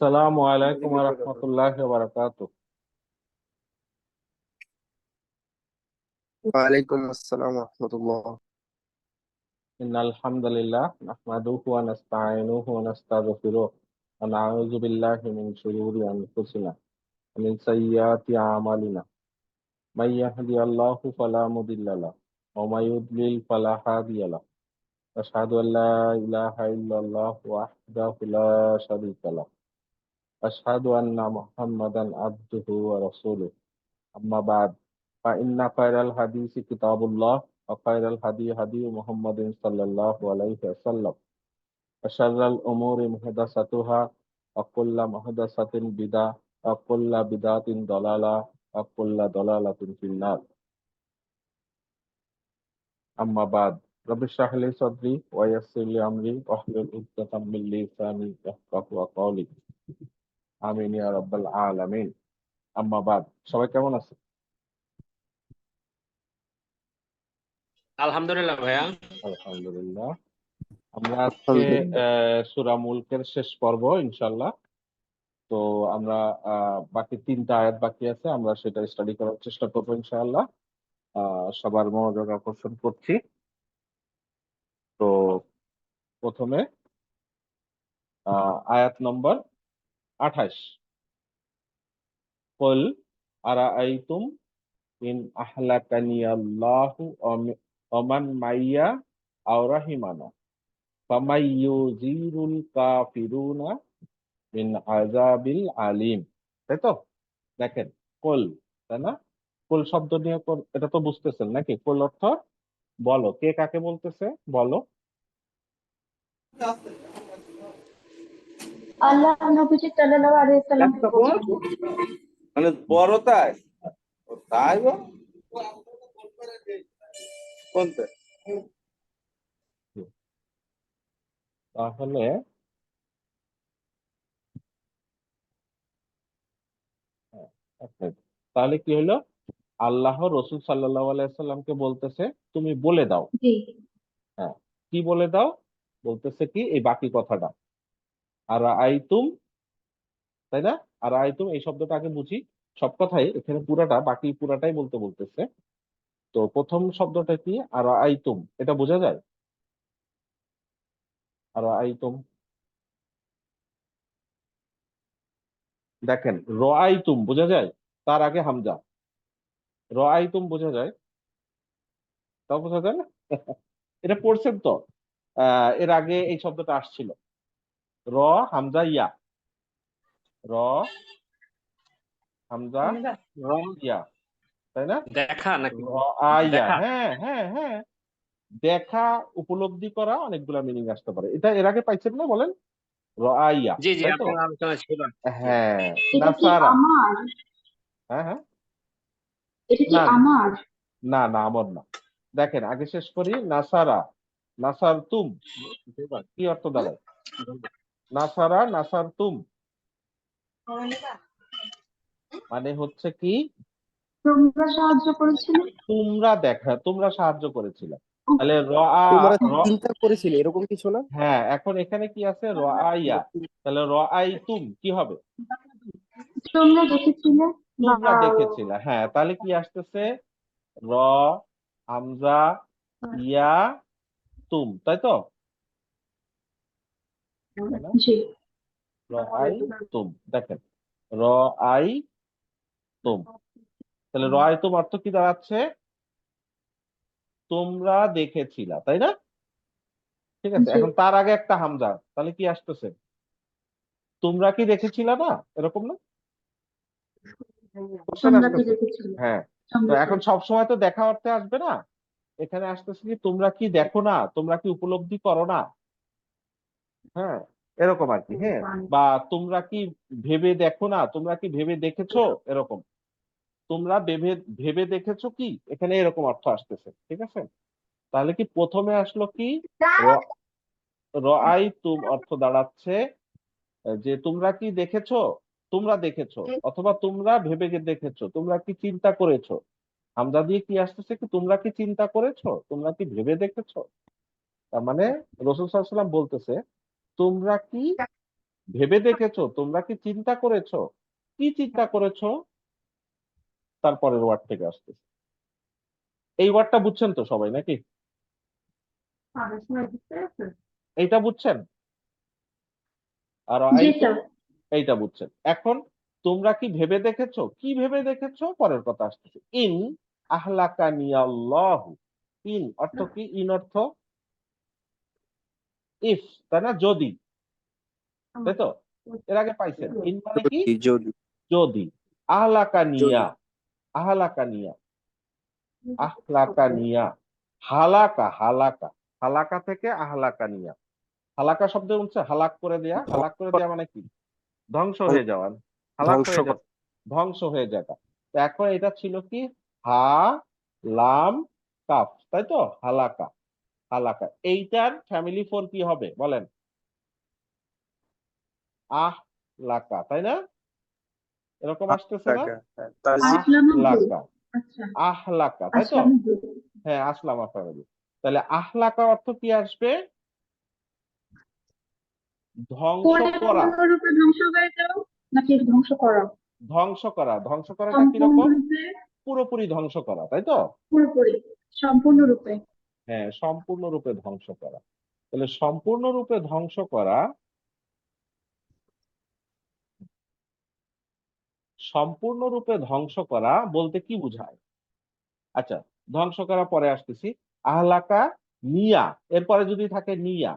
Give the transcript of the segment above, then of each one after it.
আসসালামু আলাইকুম ওয়া রাহমাতুল্লাহি ওয়া বারাকাতুহু। ওয়ালাইকুম আসসালাম রহমতুল্লাহ। ইন্নাল হামদালিল্লাহ নাহমাদুহু ওয়া নাস্তাঈনুহু ওয়া নাস্তাগফিরুহ ওয়া নাউযু বিল্লাহি মিন শুরুরি আনফুসিনা ওয়া মিন সাইয়্যাতি আমালিনা। মান ইয়াহদিহিল্লাহু ফালা মুদিল্লা লাহু ওয়া মান ইউদ্লিল ফালা হাদিয়া লাহু। আশহাদু আল লা ইলাহা ইল্লাল্লাহু ওয়াহদাহু লা শারীকা লাহু ওয়া আশহাদু আন্না মুহাম্মাদান আবদুহু ওয়া রাসূলুহু। أما بعد فإن خير الحديث كتاب الله وخير الهدي هدي محمد صلى الله عليه وسلم وشر الأمور محدثاتها وكل محدثة بدعة وكل بدعة ضلالة وكل ضلالة في النار. أما بعد رب اشرح لي صدري ويسر لي أمري واحلل عقدة من لساني يفقهوا قولي آمين يا رب العالمين. أما بعد সবাই কেমন আছে? আলহামদুলিল্লাহ ভাইয়া। আলহামদুলিল্লাহ। আমরা আজকে আলহামদুলিল্লাহ। সূরা মুলকের শেষ পর্ব ইনশাআল্লাহ। তো আমরা বাকি ৩টা আয়াত বাকি আছে, আমরা সেটা স্টাডি করার চেষ্টা করবো ইনশাআল্লাহ। সবার মনোযোগ আকর্ষণ করছি। তো প্রথমে আয়াত নম্বর ২৮। কুল আরাআইতুম ইন আহলাকানিয়াল্লাহু ওয়া মান মাইয়া আও রাহিমানা ফামাই ইউজিরুল কাফিরুনা মিন আযাবিল আলিম। তাই তো? দেখেন, কুল, তাই না? কুল শব্দ নিয়ে এটা তো বুঝতেছেন নাকি? কুল অর্থ বলো। কে কাকে বলতেছে বলো? আল্লাহ নবীজি সাল্লাল্লাহু আলাইহি ওয়াসাল্লামকে বলছেন। মানে বড় তাই ও তাই গো কোনটা তাহলে আচ্ছা, তাহলে কি হলো? আল্লাহ রসুল সাল্লাল্লাহু আলাইহি সাল্লামকে বলতেছে তুমি বলে দাও। জি। হ্যাঁ, কি বলে দাও? বলতেছে কি এই বাকি কথাটা, আর আইতুম, তাই না? আর আইতুম এই শব্দটা আগে বুঝি। সব কথাই এখানে পুরাটা, বাকি পুরাটাই বলতে বলতেছে। তো প্রথম শব্দটা কি? আর আইতুম, এটা বোঝা যায়? আর আইতুম, দেখেন রাআইতুম বোঝা যায়, তার আগে হামজা। রাআইতুম বোঝা যায়, তাও বোঝা যায় না? এটা পড়ছেন তো? এর আগে এই শব্দটা আসছিল, র হামজা ইয়া, র হামজা রং ইয়া, তাই না? দেখা নাকি? র আইয়া, দেখা। হ্যাঁ হ্যাঁ হ্যাঁ, দেখা, উপলব্ধি করা, অনেকগুলা মিনিং আসতে পারে। এটা এর আগে পাইছেন না বলেন? র আইয়া, জি জি, তাই তো? আপনার আলোচনা ছিল। জি। হ্যাঁ, এটা কি নাসারা, আমার? হ্যাঁ হ্যাঁ, এটা কি না আমার? না না, আমর না। দেখেন আগে শেষ করি। নাসারা, নাসার তুম কি অর্থ দাঁড়ায়? নাসারা নাসার তুম মানে হচ্ছে কি? তোমরা সাহায্য করেছিলে। তোমরা সাহায্য করেছিলে। তাহলে র আ তোমরা র চিন্তা করেছিলে এরকম কিছু না? হ্যাঁ, এখন এখানে কি আছে? র আইয়া, তাহলে র আই তুম কি হবে? তোমরা দেখেছিলে বা তোমরা দেখেছিলে। হ্যাঁ, তাহলে কি আসতেছে? র হামজা ইয়া তুম, তাই তো? তাই না? জি। র আই তুম, দেখেন র আই তুম, তাহলে র আই তুম অর্থ কি দাঁড়াচ্ছে? তোমরা দেখেছিলা, তাই না? ঠিক আছে, জি, এখন তার আগে একটা হামজা, তাহলে কি আসতেছে? তোমরা কি দেখেছিলা না, এরকম না? কোশ্চেন তোমরা কি আসতেছে। দেখেছিলে? হ্যাঁ, তো তোমরা কি এখন সব সময় তো দেখা অর্থে আসবে না। এখানে আসতেছে কি তোমরা কি দেখো না, তোমরা কি উপলব্ধি করো না। হ্যাঁ, এরকম আর কি। হ্যাঁ, বা তোমরা কি ভেবে দেখো না, তোমরা কি ভেবে দেখেছো, এরকম। তোমরা ভেবে ভেবে দেখেছো কি, এখানে এরকম অর্থ আসতেছে। ঠিক আছে, তাহলে কি প্রথমে আসলো কি? র- রআই তুম অর্থ দাঁড়াচ্ছে যে তোমরা কি দেখেছো, তোমরা দেখেছো, অথবা তোমরা ভেবে দেখেছো, তোমরা কি চিন্তা করেছো। হামজা দিয়ে কি আসতেছে? কি তোমরা কি চিন্তা করেছো, তোমরা কি ভেবে দেখেছো। তার মানে রাসূল সাল্লাল্লাহু আলাইহি ওয়াসাল্লাম বলতেছে তোমরা কি ভেবে দেখেছো? তোমরা কি চিন্তা করেছো? কি চিন্তা করেছো? তারপরের ওয়ার্ড থেকে আসতেছে। এই ওয়ার্ডটা বুঝছেন তো সবাই নাকি? এইটা বুঝছেন? আর জি আইতো স্যার। এইটা বুঝছেন। এখন তোমরা কি ভেবে দেখেছো? কি ভেবে দেখেছো? পরের কথা আসতেছে। ইন আহলাকানিয়াল্লাহু। ইন অর্থ কি? ইন অর্থ ইফ, তাই না? যদি, তাই তো? এর আগে পাইছেন। ইন মানে কি? যদি যদি যদি। আহলাকানিয়া, যদি আহলাকানিয়া, আহলাকানিয়া, হালাকা, হালাকা, হালাকা থেকে আহলাকানিয়া। হালাকা শব্দ হচ্ছে হালাক করে দেয়া। হালাক করে দেয়া মানে কি? ধ্বংস হয়ে যাওয়া। হালাক ধ্বংস হয়ে করা। যাওয়া, ধ্বংস হয়ে যাওয়া। তো এখন এটা ছিল কি? হা, লাম, কাফ, তাই তো? হালাকা, হালাকা। এইটার ফ্যামিলি ফোর কি হবে বলেন? আহ লাকা, তাই না? এরকম আসতেছে না? টাকা। তাহলে আহ আসলামুদ্দিন। লাকা, আচ্ছা, আহলাকা, তাই তো? আসলামুদ্দিন। হ্যাঁ, আসলাম আপনার। তাহলে আহলাকা অর্থ কি আসবে? ধ্বংস করা। পরিপূর্ণরূপে ধ্বংস হয়ে যাও নাকি ধ্বংস করা? ধ্বংস করা, ধ্বংস করাটা কিরকম? সম্পূর্ণরূপে, পুরোপুরি ধ্বংস করা, তাই তো? পুরোপুরি, সম্পূর্ণরূপে। হ্যাঁ, সম্পূর্ণরূপে ধ্বংস করা। তাহলে সম্পূর্ণরূপে ধ্বংস করা, সম্পূর্ণরূপে ধ্বংস করা বলতে কি বোঝায়? আচ্ছা, ধ্বংস করা পরে আসতেছি। আহলাকা নিয়া, এরপরে যদি থাকে নিয়া,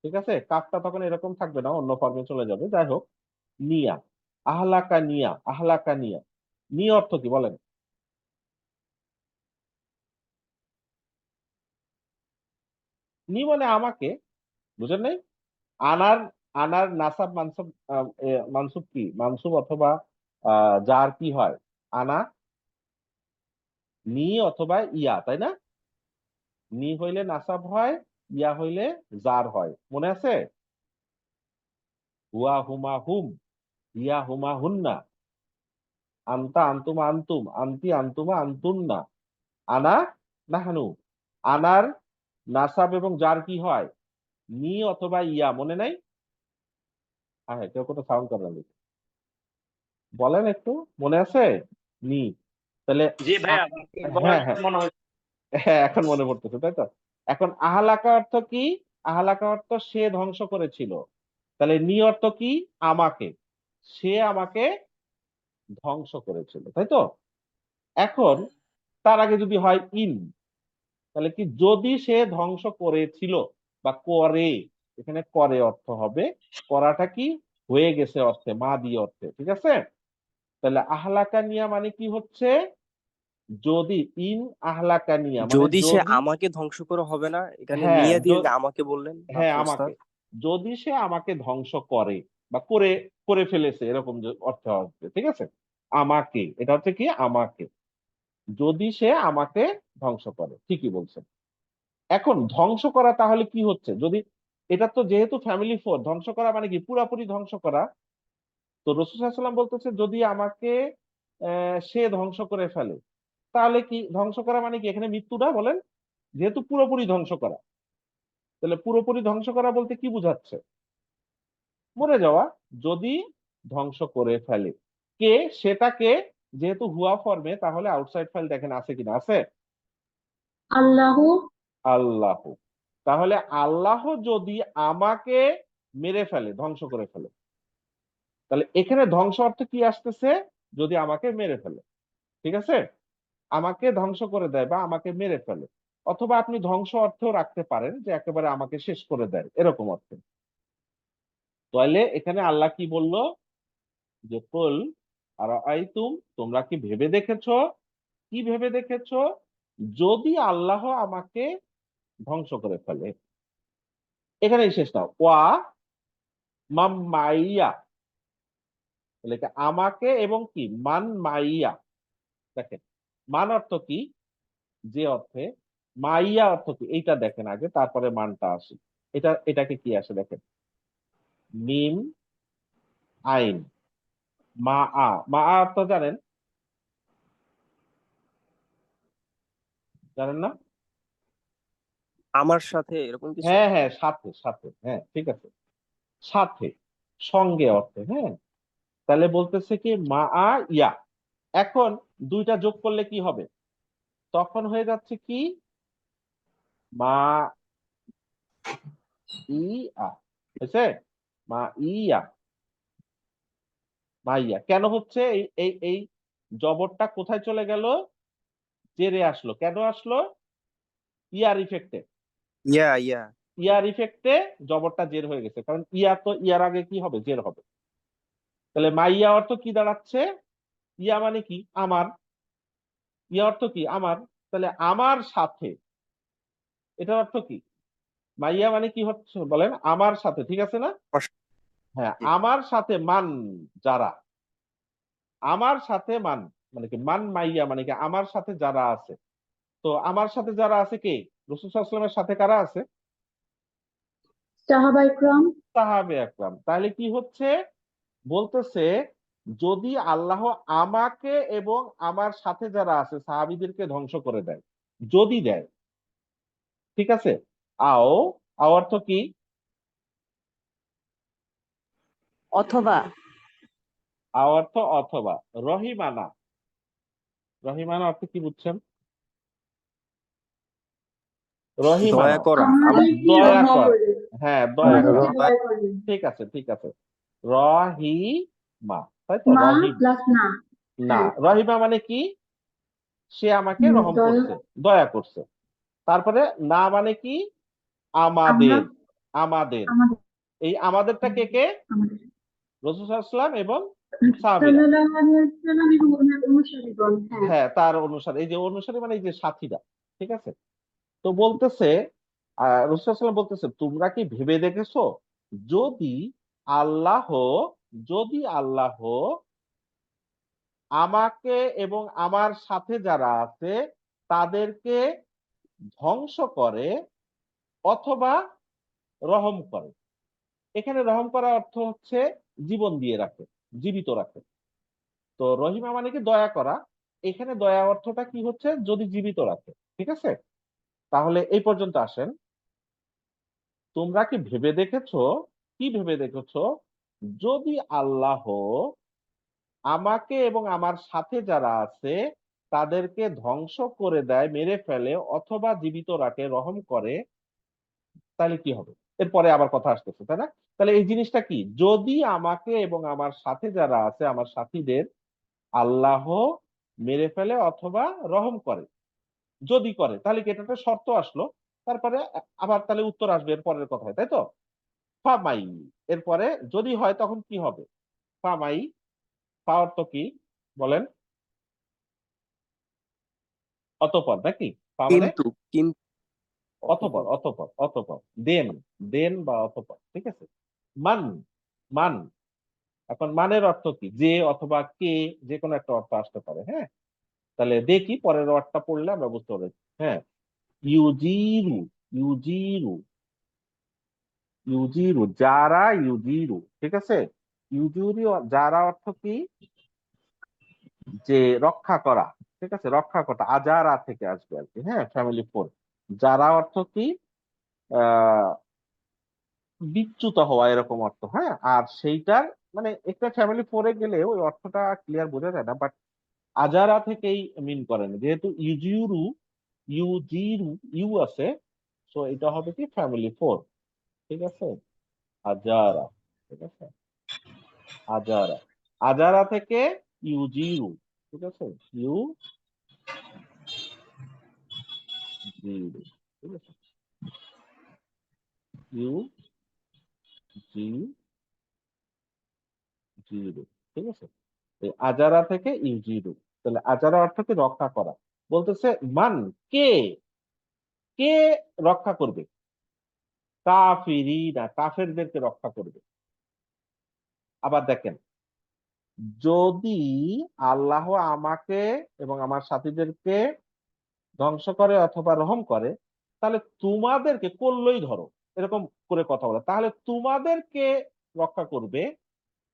ঠিক আছে? কাফটা তখন এরকম থাকবে না, অন্য ফর্মে চলে যাবে। যাই হোক, নিয়া, আহলাকা নিয়া, আহলাকা নিয়া। নি অর্থ কি বলেন? নি মানে আমাকে, বুঝেন নাই? আনার, আনার নাসাব মানসুব, মানসুব কি? মানসুব অথবা যার কি হয়? আনা, নি অথবা ইয়া, তাই না? নি হইলে নাসাব হয়, ইয়া হইলে জার হয়। মনে আছে? হুয়া হুমা হুম, ইয়া হুমা হুন্না, আনতা আন্তুমা আন্তুম, আন্তি আন্তুমা আন্তুন্না, আনা নাহানু। আনার নাসাব এবং জার কি হয়? নি অথবা ইয়া। মনে নাই? হ্যাঁ, কেউ কোনো সাউন্ড করেন না। বলেন একটু, মনে আছে? নি। তাহলে জি ভাইয়া, হ্যাঁ, বলার হ্যাঁ, মনে হয়। হ্যাঁ, এখন মনে পড়তেছে, তাই তো? এখন আহলাকা অর্থ কি? আহলাকা অর্থ সে ধ্বংস করেছিল। তাহলে নি অর্থ কি? আমাকে, সে আমাকে ধ্বংস করেছিল, তাই তো? এখন তার আগে যদি হয় ইন, তাহলে কি? যদি সে ধ্বংস করেছিল বা করে, এখানে করে অর্থ হবে। করাটা কি? হয়ে গেছে অর্থে, মা দিয়ে অর্থে, ঠিক আছে? তাহলে আহলাকা নিয়া মানে কি হচ্ছে? যদি। ইন আহলাকা নিয়া মানে যদি সে যদি। আমাকে ধ্বংস করা হবে না, এখানে হ্যাঁ, নিয়ে দিয়ে যে আমাকে বললেন হ্যাঁ, মাত্র আমাকে। স্যার। যদি সে আমাকে ধ্বংস করে বা করে, করে ফেলেছে, এরকম যে অর্থ আসবে, ঠিক আছে? আমাকে, এটা হচ্ছে কি? আমাকে। যদি সে আমাকে ধ্বংস করে, ঠিকই বলছেন। এখন ধ্বংস করা তাহলে কি হচ্ছে? যদি এটা তো যেহেতু ফ্যামিলি ফোর, ধ্বংস করা মানে কি? পুরাপুরি ধ্বংস করা। তো রাসূল সাল্লাল্লাহু আলাইহি ওয়াসাল্লাম বলতেছে যদি আমাকে সে ধ্বংস করে ফেলে, তাহলে কি ধ্বংস করা মানে কি? এখানে মৃত্যুটা বলেন, যেহেতু পুরোপুরি ধ্বংস করা। তাহলে পুরোপুরি ধ্বংস করা বলতে কি বোঝাচ্ছে? মরে যাওয়া। যদি ধ্বংস করে ফেলে কে? সেটাকে। যেহেতু হুয়া ফর্মে, তাহলে আউটসাইড ফাইল দেখেন আছে কিনা? আছে। আল্লাহ। আল্লাহ। তাহলে আল্লাহ যদি আমাকে মেরে ফেলে, ধ্বংস করে ফেলে, তাহলে এখানে ধ্বংস অর্থ কি আসতেছে? যদি আমাকে মেরে ফেলে, ঠিক আছে? আমাকে ধ্বংস করে দেয় বা আমাকে মেরে ফেলে। অথবা আপনি ধ্বংস অর্থও রাখতে পারেন, যে একেবারে আমাকে শেষ করে দেয়, এরকম অর্থে। তাহলে এখানে আল্লাহ কি বলল? যে কুল আর আইতুম, তোমরা কি ভেবে দেখেছো? কি ভেবে দেখেছো? যদি আল্লাহ আমাকে ধ্বংস করে ফেলে। এখানেই শেষ না। ওয়া মাম মাইয়া, তাহলে এটা আমাকে এবং কি? মান মাইয়া। দেখেন, মান অর্থ কি? যে অর্থে। মাইয়া অর্থ কি? এইটা দেখেন আগে, তারপরে মানটা আসে। এটাকে কি আসে দেখেন। মিম, আইন, মা আ। মা আ অর্থ জানেন? জানেন না? আমার সাথে এরকম কিছু। হ্যাঁ, হ্যাঁ, সাথে, সাথে, হ্যাঁ, ঠিক আছে। সাথে, সঙ্গে অর্থে। হ্যাঁ, তাহলে বলতেছে কি মা আ ইয়া। এখন দুইটা যোগ করলে কি হবে? তখন হয়ে যাচ্ছে কি মা ইয়া। হয়েছে? মা ইয়া, মাইয়া। কেন হচ্ছে? এই এই এই জবরটা কোথায় চলে গেল? জেরে আসলো। কেন আসলো? ইয়ার ইফেক্টে। ইয়া ইয়া ইয়ার ইফেক্টে জবরটা জের হয়ে গেছে, কারণ ইয়া তো ইয়ার আগে কি হবে? জের হবে। তাহলে মাইয়া অর্থ কি দাঁড়াচ্ছে? ইয়া মানে কি? আমার। ইয়া অর্থ কি? আমার। তাহলে আমার সাথে, এটার অর্থ কি? মাইয়া মানে কি হচ্ছে বলেন? আমার সাথে, ঠিক আছে না? হ্যাঁ, আমার সাথে মান, যারা। আমার সাথে মান মানে কি? মান মাইয়া মানে কি? আমার সাথে যারা আছে। তো আমার সাথে যারা আছে কে? রাসূল সাল্লাল্লাহু আলাইহি ওয়াসাল্লামের সাথে কারা আছে? সাহাবা ইকরাম। সাহাবে আকরাম। তাহলে কি হচ্ছে? বলতেছে যদি আল্লাহ আমাকে এবং আমার সাথে যারা আছে সাহাবীদেরকে ধ্বংস করে দেয়, যদি দেয়, ঠিক আছে? আও, আও অর্থ কি? অথবা আও অর্থ অথবা। রহিমানা, রহিমানা অর্থ কি বুঝছেন? রহিমানা দয়া করা। আমাদেরকে দয়া রহম কর। করে। হ্যাঁ, দয়া করা। আমাদেরকে দয়া করে। ঠিক আছে, ঠিক আছে। রহিমা, তাই তো? মা রহিম প্লাস না। না, হ্যাঁ। রহিমা মানে কি? সে আমাকে রহম দয়া। করছে, দয়া করছে। তারপরে না মানে কি? আমরা। আমাদের, আমাদের। আমাদের। এই আমাদেরটা কে কে? আমাদের। রাসূল সাল্লাল্লাহু আলাইহি ওয়াসাল্লাম এবং সাহাবীরা। সাল্লাল্লাহু আলাইহি ওয়াসাল্লাম এবং ওনার অনুসারীগণ। হ্যাঁ। হ্যাঁ, তার অনুসারে, এই যে অনুসারী মানে এই যে সাথীরা, ঠিক আছে? তো বলতেছে রাসূল সাল্লাল্লাহু আলাইহি ওয়াসাল্লাম বলতেছে তোমরা কি ভেবে দেখেছো যদি আল্লাহ, যদি আল্লাহ আমাকে এবং আমার সাথে যারা আছে তাদেরকে ধ্বংস করে অথবা রহম করে। এখানে রহম করা অর্থ হচ্ছে জীবন দিয়ে রাখে, জীবিত রাখে। তো রহিমা মানে কি? দয়া করা। এখানে দয়া অর্থটা কি হচ্ছে? যদি জীবিত রাখে, ঠিক আছে? তাহলে এই পর্যন্ত আসেন। তোমরা কি ভেবে দেখেছো, কি ভেবে দেখেছো যদি আল্লাহ আমাকে এবং আমার সাথে যারা আছে তাদেরকে ধ্বংস করে দেয়, মেরে ফেলে অথবা জীবিত রাখে, রহম করে, তাহলে কি হবে? এরপরে আবার কথা আসতেছে, তাই না? তাহলে এই জিনিসটা কি? যদি আমাকে এবং আমার সাথে যারা আছে, আমার সাথীদের আল্লাহ মেরে ফেলে অথবা রহম করে, যদি করে, তাহলে কি? এটা একটা শর্ত আসলো। তারপরে আবার তাহলে উত্তর আসবে এর পরের কথায়, তাই তো? ফামাই, এরপরে যদি হয় তখন কি হবে? ফামাই, ফা অর্থ কি বলেন? অতঃপর নাকি? ফা মানে কিন্তু কিন্তু অতঃপর, অতঃপর, অতঃপর। দেন, দেন বা অতঃপর, ঠিক আছে? মান, মান। এখন মানের অর্থ কি? যে অথবা কে, যে কোনো একটা অর্থ আসতে পারে। হ্যাঁ, তাহলে দেখি পরের ওয়ার্ডটা পড়লে আমরা বুঝতে পারবো। হ্যাঁ, ইউজিরু, ইউজিরু, ইউজিরু, যারা ইউজিরু, ঠিক আছে? ইউজিরু, যারা অর্থ কি? যে রক্ষা করা, ঠিক আছে? রক্ষা করা আজারা থেকে আসবে আর কি। হ্যাঁ, ফ্যামিলি ফোর। যারা অর্থ কি? আহ বিচ্যুত হওয়া, এরকম অর্থ। হ্যাঁ, আর সেইটার মানে একটা ফ্যামিলি ফোরে গেলে ওই অর্থটা ক্লিয়ার বোঝা যায় না, বাট আজারা থেকেই মিন করেন, যেহেতু ইউজিরু, ইউজিরু, ইউ আছে, সো এটা হবে কি? ফ্যামিলি ফোর, ঠিক আছে? আজারা, ঠিক আছে? আজারা, আজারা থেকে ইউজিরু, ঠিক আছে? ইউ জিরু, ঠিক আছে? ইউ জি জিরু, ঠিক আছে? এই আজারা থেকে ইউজিরু। তাহলে আজারা অর্থ কি? রক্ষা করা। বলতেছে মান, কে, কে রক্ষা করবে? কাফিরিনা, কাফেরদেরকে রক্ষা করবে। আবার দেখেন, যদি আল্লাহ আমাকে এবং আমার সাথীদেরকে ধ্বংস করে অথবা রহম করে, তাহলে তোমাদেরকে, করলই ধরো, এরকম করে কথা বলে, তাহলে তোমাদেরকে রক্ষা করবে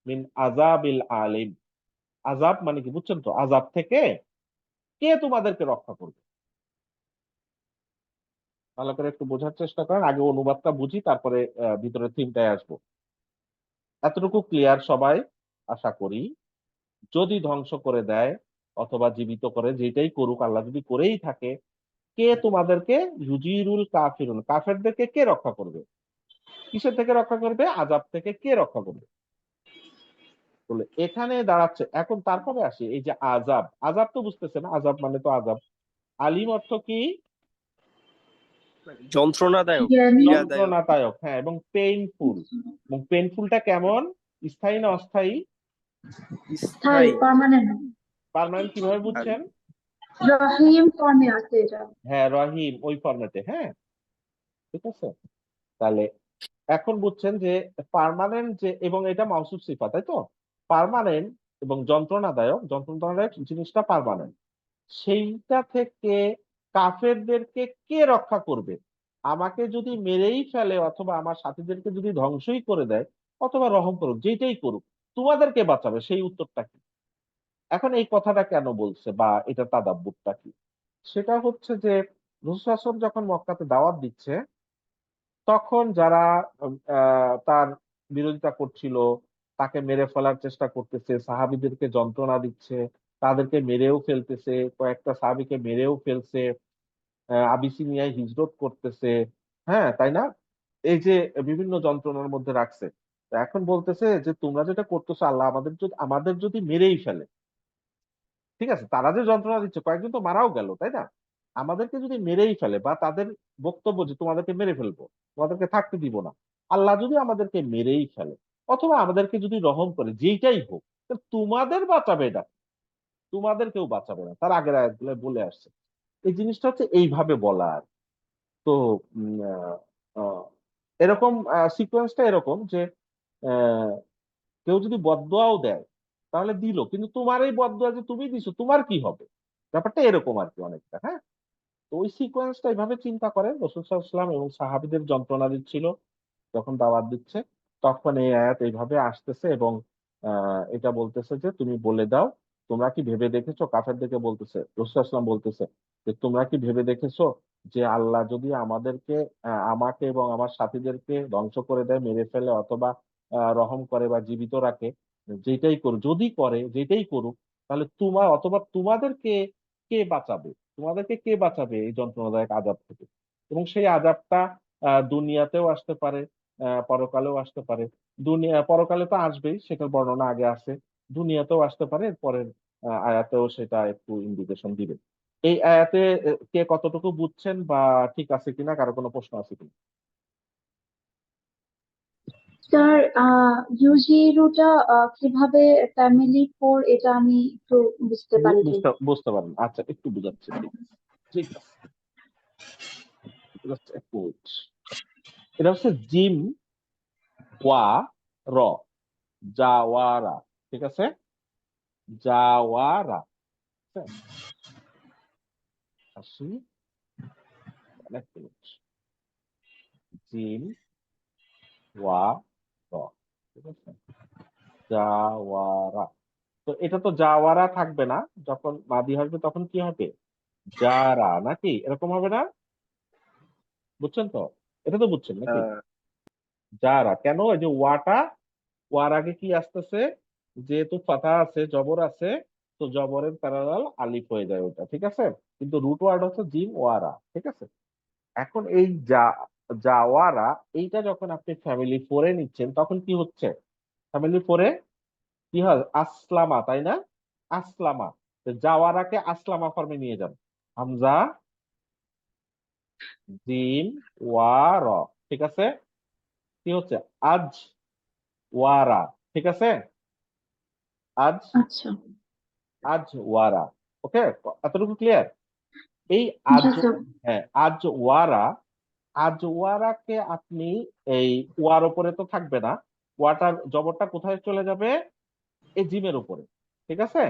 মিন আযাবিল আলিম। আযাব মানে কি বুঝছেন তো? আযাব থেকে কে তোমাদেরকে রক্ষা করবে? ভালো করে একটু বোঝার চেষ্টা করেন, আগে অনুবাদটা বুঝি, তারপরে ভিতরে থিমটায় আসবো। এতটুকু ক্লিয়ার সবাই? আশা করি। যদি ধ্বংস করে দেয় অথবা জীবিত করে, যেটাই করুক আল্লাহ যদি করেই থাকে, কে তোমাদেরকে ইউজিরুল কাফিরুন, কাফেরদেরকে কে রক্ষা করবে? কিসের থেকে রক্ষা করবে? আযাব থেকে কে রক্ষা করবে? বলে এখানে দাঁড়াচ্ছে। এখন তারপরে আসি, এই যে আযাব, আযাব তো বুঝতেছে না, আযাব মানে তো আযাব। আলিম অর্থ কি? যন্ত্রণাদায়ক, জ্ঞানী, পীড়াদায়ক, যন্ত্রণাদায়ক, হ্যাঁ, এবং পেইনফুল। এবং পেইনফুলটা কেমন? স্থায়ী না অস্থায়ী? স্থায়ী, স্থায়ী। পার্মানেন্ট। পার্মানেন্ট কিভাবে আর বুঝছেন? রহিম ফর্মে আছে এটা। হ্যাঁ, রহিম ওই ফরম্যাটে। হ্যাঁ, ঠিক আছে। তাহলে এখন বুঝছেন যে পার্মানেন্ট, যে এবং এটা মাউসুফ সিফা, তাই তো? পার্মানেন্ট এবং যন্ত্রণাদায়ক, যন্ত্রণাদায়ক জিনিসটা পার্মানেন্ট, সেইটা থেকে কাফেরদেরকে কে রক্ষা করবে? আমাকে যদি মেরেই ফেলে অথবা আমার সাথীদেরকে যদি ধ্বংসই করে দেয় অথবা রহম করুক, যেটাই করুক, তোমাদেরকে বাঁচাবে, সেই উত্তরটা কি? এখন এই কথাটা কেন বলছে বা এটা তাদাব্বুরটা কি? সেটা হচ্ছে যে রাসূল সাল্লাল্লাহু আলাইহি ওয়াসাল্লাম যখন মক্কাতে দাওয়াত দিচ্ছে, তখন যারা তার বিরোধিতা করছিল, তাকে মেরে ফেলার চেষ্টা করতেছে, সাহাবীদেরকে যন্ত্রণা দিচ্ছে, তাদেরকে মেরেও ফেলতেছে, কয়েকটা সাহাবীকে মেরেও ফেলছে, আবিসিনিয়ায় হিজরত করতেছে, হ্যাঁ তাই না? এই যে বিভিন্ন যন্ত্রণার মধ্যে রাখছে। তো এখন বলতেছে যে তোমরা যেটা করতেছো, আল্লাহ আমাদের যদি মেরেই ফেলে, ঠিক আছে, তারা যে যন্ত্রণা দিচ্ছে, কয়েকজন তো মারাও গেল, তাই না? আমাদেরকে যদি মেরেই ফেলে, বা তাদের বক্তব্য যে তোমাদেরকে মেরে ফেলবো, তোমাদেরকে থাকতে দিব না, আল্লাহ যদি আমাদেরকে মেরেই ফেলে অথবা আমাদেরকে যদি রহম করে, যেটাই হোক, তো তোমাদের বাঁচাবে এটা, তোমাদের কেউ বাঁচাবে না। তার আগের আয়াতগুলো বলে আসছে। এই জিনিসটা হচ্ছে এইভাবে বলা আর। তো উম, আহ, আহ, এরকম সিকোয়েন্সটা এরকম যে আহ, কেউ যদি বদদোয়াও দেয় তাহলে দিল, কিন্তু তোমার এই বদদোয়া যে তুমি দিছো, তোমার কি হবে? ব্যাপারটা এরকম আর কি অনেকটা। হ্যাঁ, তো ওই সিকোয়েন্সটা এইভাবে চিন্তা করেন। রাসূল সাল্লাল্লাহু আলাইহি ওয়াসাল্লাম এবং সাহাবীদের যন্ত্রণা দিচ্ছিল যখন দাওয়াত দিচ্ছে, তখন এই আয়াত এইভাবে আসতেছে এবং এটা বলতেছে যে তুমি বলে দাও, তোমরা কি ভেবে দেখেছো, কাফেরদেরকে বলতেছে, রাসূল সাল্লাল্লাহু আলাইহি ওয়াসাল্লাম বলতেছে যে তোমরা কি ভেবে দেখেছো যে আল্লাহ যদি আমাদেরকে, আমাকে এবং আমার সাথীদেরকে ধ্বংস করে দেয়, মেরে ফেলে অথবা রহম করে বা জীবিত রাখে, যেটাই করুক, যদি করে যেটাই করুক, তাহলে অথবা তোমাদেরকে কে বাঁচাবে? তোমাদেরকে কে বাঁচাবে এই যন্ত্রণাদায়ক আযাব থেকে? এবং সেই আযাবটা দুনিয়াতেও আসতে পারে, পরকালেও আসতে পারে। পরকালে তো আসবেই, সেটার বর্ণনা আগে আছে। দুনিয়াতেও আসতে পারে, পরের আয়াতেও সেটা একটু ইন্ডিকেশন দিবে। এই আয়াতে কে কতটুকু বুঝছেন বা ঠিক আছে কিনা, কারো কোনো প্রশ্ন আছে কিনা? স্যার, ইউজিরুটা কিভাবে ফ্যামিলি ফোর, এটা আমি একটু বুঝতে পারিনি। বুঝতে বুঝতে পারেন? আচ্ছা, একটু বুঝাচ্ছি। ঠিক আছে, ঠিক আছে, just এক মিনিট। এটা হচ্ছে জিম ওয়া র, জাওয়ারা, ঠিক আছে? জাওয়ারা, ঠিক আছে? আসি, এক মিনিট। জিম ওয়া র, ঠিক আছে? জাওয়ারা। তো এটা তো জাওয়ারা থাকবে না, যখন মাদি আসবে তখন কি হবে? জারা, নাকি এরকম হবে না? বুঝছেন তো? এটা তো বুঝছেন নাকি? যারা কেন, এই যে ওয়ার আগে কি আসতেছে? যেহেতু ফাথা আছে, জবর আছে, তো জবরের প্যারালাল আলিফ হয়ে যায় ওটা, ঠিক আছে? কিন্তু রুট ওয়ার্ড হচ্ছে জিম ওয়ারা, ঠিক আছে? এখন এই জাওয়ারা, এইটা যখন আপনি ফ্যামিলি ফোরে নিচ্ছেন তখন কি হচ্ছে? ফ্যামিলি ফোরে কি হয়? আসলামা, তাই না? আসলামা। তো জাওয়ারাকে আসলামা ফর্মে নিয়ে যান। হামজা, জিম, ওয়ার, ঠিক আছে? কি হচ্ছে? আজ ওয়ারা, ঠিক আছে? আজ, আচ্ছা। আজ ওয়ারা। ওকে, এতটুকু ক্লিয়ার? এই জি আজ, স্যার। হ্যাঁ, আজ ওয়ারা, আজ ওয়ারাকে আপনি এই ওয়ার উপরে তো থাকবে না, ওয়াটার জবরটা কোথায় চলে যাবে? এই জিমের উপরে, ঠিক আছে?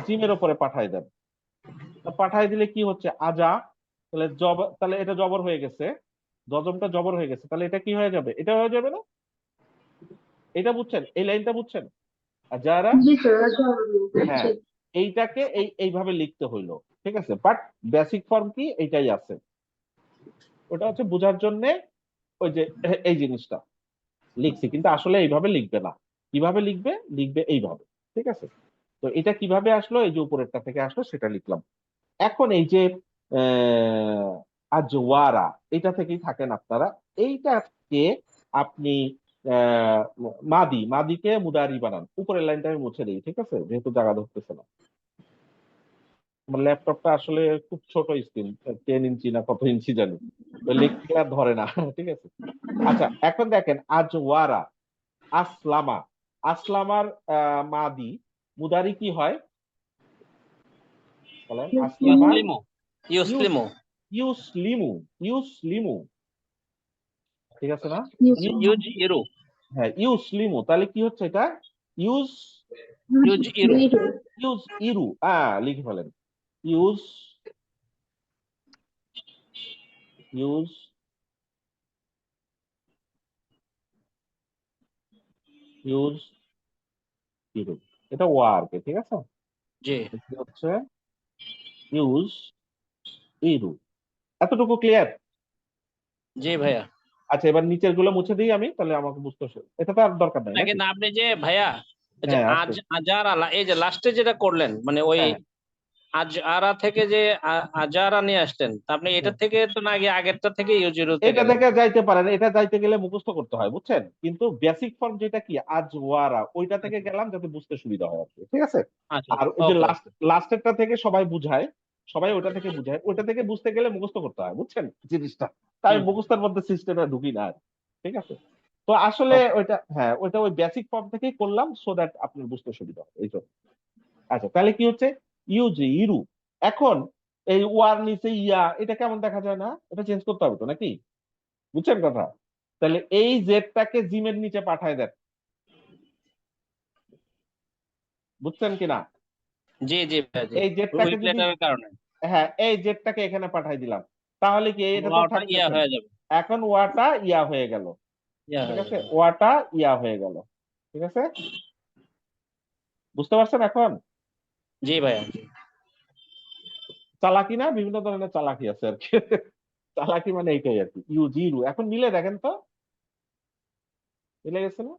জিমের উপরে পাঠাই দেন। পাঠাই দিলে কি হচ্ছে? আজা, তাহলে তাহলে এটা জবর হয়ে গেছে, জজমটা জবর হয়ে গেছে, তাহলে এটা কি হয়ে যাবে? এটা হয়ে যাবে না? এটা বুঝছেন? এই লাইনটা বুঝছেন? আর যারা, জি স্যার, হ্যাঁ, জি। এইটাকে এইভাবে লিখতে হইলো, ঠিক আছে? বাট বেসিক ফর্ম কি এইটাই আছে, ওটা হচ্ছে বোঝার জন্য ওই যে এই জিনিসটা। লিখছি, কিন্তু আসলে এইভাবে লিখবে না। কিভাবে লিখবে? লিখবে এইভাবে। ঠিক আছে? তো এটা কিভাবে আসলো? এই যে উপরেরটা থেকে আসলো সেটা লিখলাম। এখন এই যে আজওয়ারা, এটা থেকেই থাকেন আপনারা। এইটাকে আপনি আহ, মাদিকে মুদারি বানান। উপরের লাইনটা আমি মুছে দিই, ঠিক আছে, যেহেতু জায়গা ধরতেছে না। আমার ল্যাপটপটা আসলে খুব ছোট স্ক্রিন, 10 ইঞ্চি না কত ইঞ্চি জানি, তো লিখলে আর ধরে না। ঠিক আছে। আচ্ছা, এখন দেখেন আজওয়ারা, আসলামা, আসলামার মাদি মুদারি কি হয় বলেন? আসলামার ইউসলিমু ইউসলিমু ইউসলিমু, ইউসলিমু, ঠিক আছে না? ইউজিরু হ্যাঁ, ইউসলিমু, তাহলে কি হচ্ছে এটা? ইউজ ইউজিরু ইউজ ইরু, লিখে ফেলেন। ইউজ ইউজ ইউজ ইরু, এটা ওয়ার্ক, ঠিক আছে। জি কি হচ্ছে? ইউজ ইরু। এতটুকু ক্লিয়ার? জি ভাইয়া। আচ্ছা, এবার নিচের গুলো মুছে দিই আমি, তাহলে আমাকে বুঝতে এটা তো আর দরকার নাই নাকি? কিন্তু আপনি যে ভাইয়া এই যে হ্যাঁ, আছে। আজারা এই যে লাস্টে যেটা করলেন মানে ওই হ্যাঁ, আজআরা থেকে যে আজারা নিয়ে আসতেন, তা আপনি এটা হ্যাঁ। থেকে তো না আগে আগেরটা থেকে ইউজিরুতে এটা গেলেন। থেকে যাইতে পারেন, এটা যাইতে গেলে মুখস্থ করতে হয়, বুঝছেন, কিন্তু বেসিক ফর্ম যেটা কি আজওয়ারা, ওইটা থেকে গেলাম যাতে বুঝতে সুবিধা হয় আর কি, ঠিক আছে। আচ্ছা আর ওই যে ওকে লাস্টেরটা থেকে সবাই বুঝায়, সবাই ওইটা থেকে বুঝায়, ওইটা থেকে বুঝতে গেলে মুখস্থ করতে হয়, বুঝছেন জিনিসটা। তাই মুখস্থের মধ্যে সিস্টেমে ঢুকি না আর। ঠিক আছে। তো আসলে ওকে ওইটা, হ্যাঁ, ওইটা ওই বেসিক ফর্ম থেকেই করলাম, সো দ্যাট আপনার বুঝতে সুবিধা হয় এই জন্য। আচ্ছা, তাহলে কি হচ্ছে? ইউজি ইরু। এখন এই ওয়ার নিচে ইয়া, এটা কেমন দেখা যায় না? এটা চেঞ্জ করতে হবে তো নাকি? বুঝছেন কথা? তাহলে এই জেডটাকে জিমের নিচে পাঠায় দেন। বুঝছেন কিনা? জি জি ভাইয়া জি এই জেডটাকে উইক যদি, লেটারের কারণে হ্যাঁ, এই জেডটাকে এখানে পাঠাই দিলাম, তাহলে কি এটা তো ওটা ইয়া থাকতেছে না। হয়ে যাবে এখন ওয়াটা ইয়া হয়ে গেল। ইয়া ঠিক হয়ে আছে, যাবে। ওয়াটা ইয়া হয়ে গেল। ঠিক আছে, বুঝতে পারছেন এখন? জি ভাইয়া জি চালাকি না, বিভিন্ন ধরনের চালাকি আছে আর কি। চালাকি মানে এইটাই আর কি। ইউজিরু, এখন মিলে দেখেন তো, মিলে গেছে না?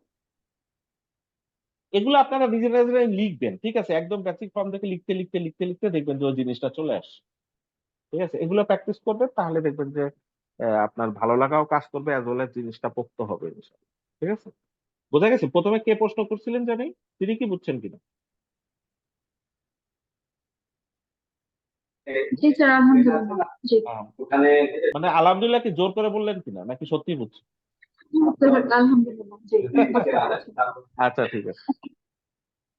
এগুলো আপনারা নিজেরা নিজেরাই লিখবেন, ঠিক আছে, একদম বেসিক ফর্ম থেকে লিখতে লিখতে লিখতে লিখতে দেখবেন যে ওই জিনিসটা চলে আসে। ঠিক আছে, এগুলো প্র্যাকটিস করবেন, তাহলে দেখবেন যে আপনার ভালো লাগাও কাজ করবে, অ্যাজ ওয়েল এজ জিনিসটা পোক্ত হবে ইনশাআল্লাহ। ঠিক আছে, বোঝা গেছে? প্রথমে কে প্রশ্ন করছিলেন জানি, তিনি কি বুঝছেন কিনা? জি স্যার, আলহামদুলিল্লাহ। জি আহ, মানে আলহামদুলিল্লাহ কি জোর করে বললেন কিনা, নাকি সত্যি বুঝছেন? স্যার, আলহামদুলিল্লাহ। জি বুঝতে পারছি। আচ্ছা, ঠিক আছে।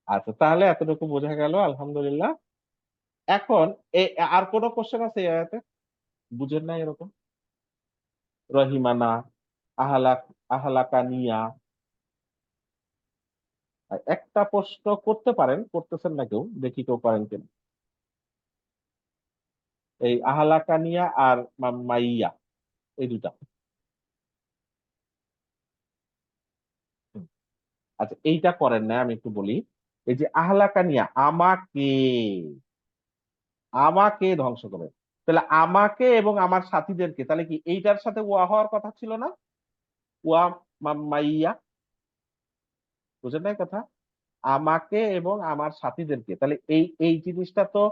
আচ্ছা, তাহলে এতটুকু বোঝা গেল, আলহামদুলিল্লাহ। এখন আর কোনো কোশ্চেন আছে এই আয়াতে বুঝেন না এরকম? রহিমানা, আহলাক, আহলাকানিয়া, একটা প্রশ্ন করতে পারেন, করতেছেন না কেউ, দেখি কেউ পারেন কিনা। এই আহলাকানিয়া আর মাইয়া, এই দুটা। হুম। আচ্ছা, এইটা করেন না, আমি একটু বলি। এই যে আহলাকানিয়া, আমাকে, আমাকে ধ্বংস করে, তাহলে আমাকে এবং আমার সাথীদেরকে, তাহলে কি এইটার সাথে ওয়া হওয়ার কথা ছিল না? ওয়া মাইয়া, বুঝেন না এই কথা? আমাকে এবং আমার সাথীদেরকে, তাহলে এই এই জিনিসটা তো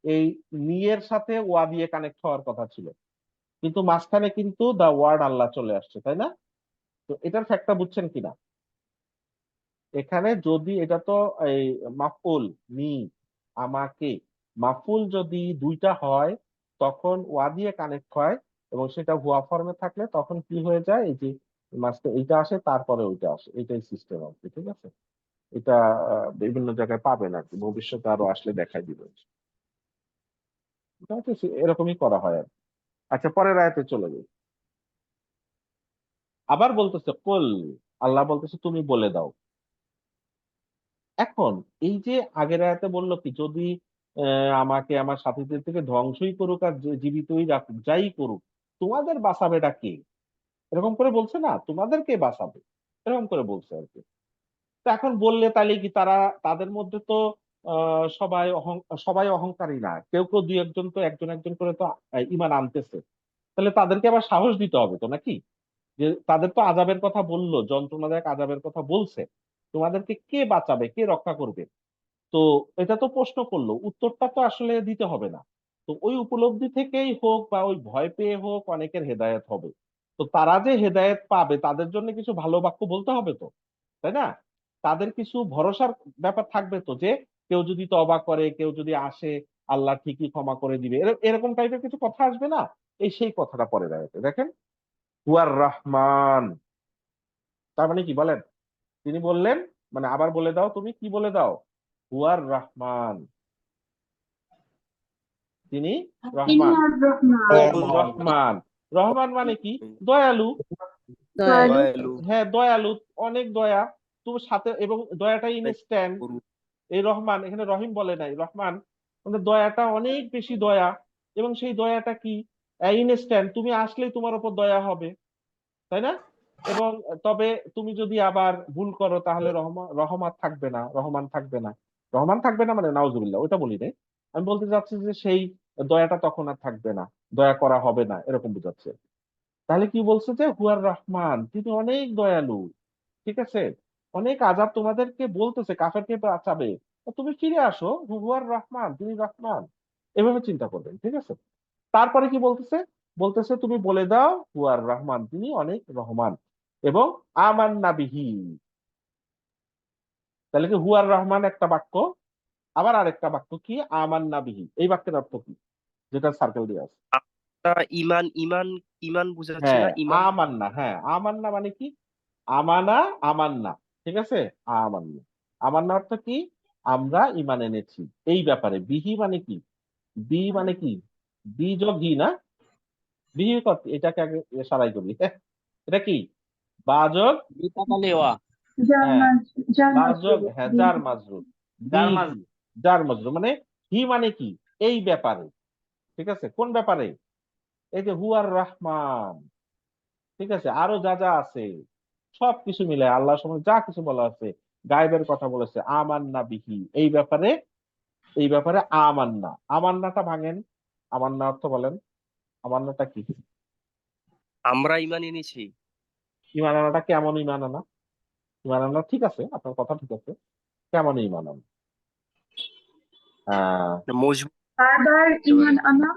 এই নিয়ের সাথে ওয়া দিয়ে কানেক্ট হওয়ার কথা ছিল, কিন্তু মাঝখানে কিন্তু দা ওয়ার্ড আল্লাহ চলে আসছে, তাই না? তো এটার ফ্যাক্টটা বুঝছেন কিনা? এখানে যদি এটা তো এই মাফউল, নি, আমাকে, মাফউল যদি দুইটা হয় তখন ওয়া দিয়ে কানেক্ট হয়, এবং সেটা হুয়া ফর্মে থাকলে তখন কি হয়ে যায়, এই যে মাঝখানে এইটা আসে, তারপরে ওইটা আসে, এটাই সিস্টেম আর কি। ঠিক আছে, এটা বিভিন্ন জায়গায় পাবেন আর কি, ভবিষ্যতে আরো আসলে দেখাই দিবে। এটা হচ্ছে এরকমই করা হয় আর কি। আচ্ছা, পরের আয়াতে চলে যাই। আবার বলতেছে কুল, আল্লাহ বলতেছে তুমি বলে দাও। এখন এই যে আগের আয়াতে বললো কি, যদি আমাকে আমার সাথীদের থেকে ধ্বংসই করুক আর জীবিতই রাখুক, যাই করুক, তোমাদের বাঁচাবেটা কে? এরকম করে বলছে না, তোমাদেরকে বাঁচাবে, এরকম করে বলছে আর কি। তো এখন বললে তাহলে কি তারা, তাদের মধ্যে তো সবাই অহংকারী না, কেউ কেউ দুই একজন তো একজন একজন করে তো ঈমান আনতেছে, তাহলে তাদেরকে আবার সাহস দিতে হবে তো নাকি? যে তাদের তো আযাবের কথা বললো, যন্ত্রণাদায়ক আযাবের কথা বলছে, তোমাদেরকে কে বাঁচাবে, কে রক্ষা করবে? তো এটা তো প্রশ্ন করলো, উত্তরটা তো আসলে দিতে হবে না। তো ওই উপলব্ধি থেকেই হোক বা ওই ভয় পেয়ে হোক অনেকের হেদায়েত হবে। তো তারা যে হেদায়েত পাবে তাদের জন্য কিছু ভালো বাক্য বলতে হবে তো, তাই না? তাদের কিছু ভরসার ব্যাপার থাকবে তো, যে কেউ যদি তওবা করে, কেউ যদি আসে, আল্লাহ ঠিকই ক্ষমা করে দিবে, এরকম টাইপের কিছু কথা আসবে না? এই সেই কথাটা পরে দাঁড়াতে দেখেন, হুয়ার রহমান, তার মানে কি বলেন? তিনি বললেন, মানে আবার বলে দাও, তুমি কি বলে দাও? হুয়ার রহমান, তিনি তিনি রহমান। আর রহমান রহমান, রহমান মানে কি? দয়ালু। দয়ালু দয়ালু হ্যাঁ, দয়ালু, অনেক দয়া। তুমি সাথে, এবং দয়াটা ইনস্ট্যান্ট। করু এই রহমান, এখানে রহিম বলে নাই, রহমান মানে দয়াটা অনেক বেশি দয়া, এবং সেই দয়াটা কি? ইনস্ট্যান্ট, তুমি আসলেই তোমার উপর দয়া হবে, তাই না? এবং তবে তুমি যদি আবার ভুল করো তাহলে রহমান থাকবে না, রহমান থাকবে না। রহমান থাকবে না মানে নাউজুবিল্লাহ, ওটা বলি নাই। আমি বলতে চাচ্ছি যে সেই দয়াটা তখন আর থাকবে না, দয়া করা হবে না, এরকম বোঝাচ্ছে। তাহলে কি বলছে? যে হুয়ার রহমান, তিনি অনেক দয়ালু। ঠিক আছে, অনেক আযাব তোমাদেরকে বলতেছে, কাফেরকে বাঁচাবে, তো তুমি ফিরে আসো, হুয়ার রহমান, তিনি রহমান, এভাবে চিন্তা করবেন। ঠিক আছে, তারপরে কি বলতেছে? বলতেছে তুমি বলে দাও হুয়ার রহমান, তিনি অনেক রহমান, এবং আমান্না বিহি। তাহলে কি হুয়ার রহমান একটা বাক্য, আবার আরেকটা বাক্য কি? আমান্না বিহি। এই বাক্যের অর্থ কি, যেটা সার্কেল দিয়ে আছে? তা ইমান ইমান ইমান বুঝাচ্ছে হ্যাঁ, না? ইমান আমান্না। হ্যাঁ, আমান্না মানে কি? আমানা, আমান্না। ঠিক আছে, আমান্না, আমান্না অর্থ কি? আমরা ইমান এনেছি এই ব্যাপারে। বিহি মানে কি? বি মানে কি? বি যোগ হি না? বিহি কত, এটাকে আগে সারাই করি। এটা কি? বা যোগ, বিতাকালি ওয়া যার হ্যাঁ, যার বা যোগ, মাজরুর হ্যাঁ, জার মাজরুর। যার বিহি, জার মাজরুর মানে হি মানে কি? এই ব্যাপারে। ঠিক আছে, কোন ব্যাপারে? এই যে হুয়ার রহমান। ঠিক আছে, আরো যা যা আছে সবকিছু মিলে আল্লাহর সময় যা কিছু বলা আছে, গায়েবের কথা বলেছে, আমান্না বিহি, এই ব্যাপারে। এই ব্যাপারে আমান্না, আমান্নাটা ভাঙেন, আমান্না অর্থ বলেন, আমান্নাটা কি? আমরা ইমান এনেছি। ইমান আনাটা কেমন ইমান আনা? ইমান আনা, ঠিক আছে, আপনার কথা ঠিক আছে, কেমন ইমান আনা? আহ মজবুত বারবার হতে পারে। ইমান আনা,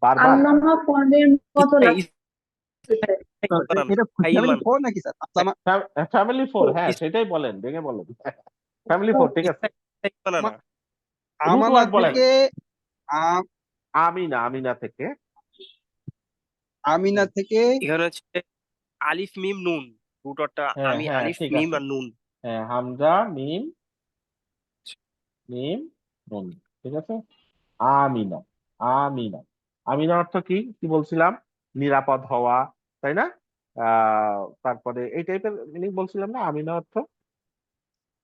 বারবার। আল্লাহ পদের মতো লাগতেছে। ইমান আনা, এটা হাই ফ্যামিলি ইমান ফোর নাকি স্যার? ফ্যামিলি ফোর, হ্যাঁ সেটাই বলেন, ভেঙে বলেন। ফ্যামিলি ফোর, ঠিক আছে। ইমান আনা। রুট আমানা ওয়ার্ড বলেন। থেকে আম- আমিনা, আমিনা থেকে। আমিনা থেকে এখানে হচ্ছে আলিফ মিম নুন, রুটরটা হ্যাঁ আমি হ্যাঁ, আলিফ ঠিক মিম আছে। আর নুন। হ্যাঁ, হামজা মিম, মিম নুন। ঠিক আছে, আমিনা, আমিনা। আমিনা অর্থ কি কি বলছিলাম? নিরাপদ হওয়া, তাই না? তারপরে এই টাইপের মিনিং বলছিলাম না? আমিনা অর্থ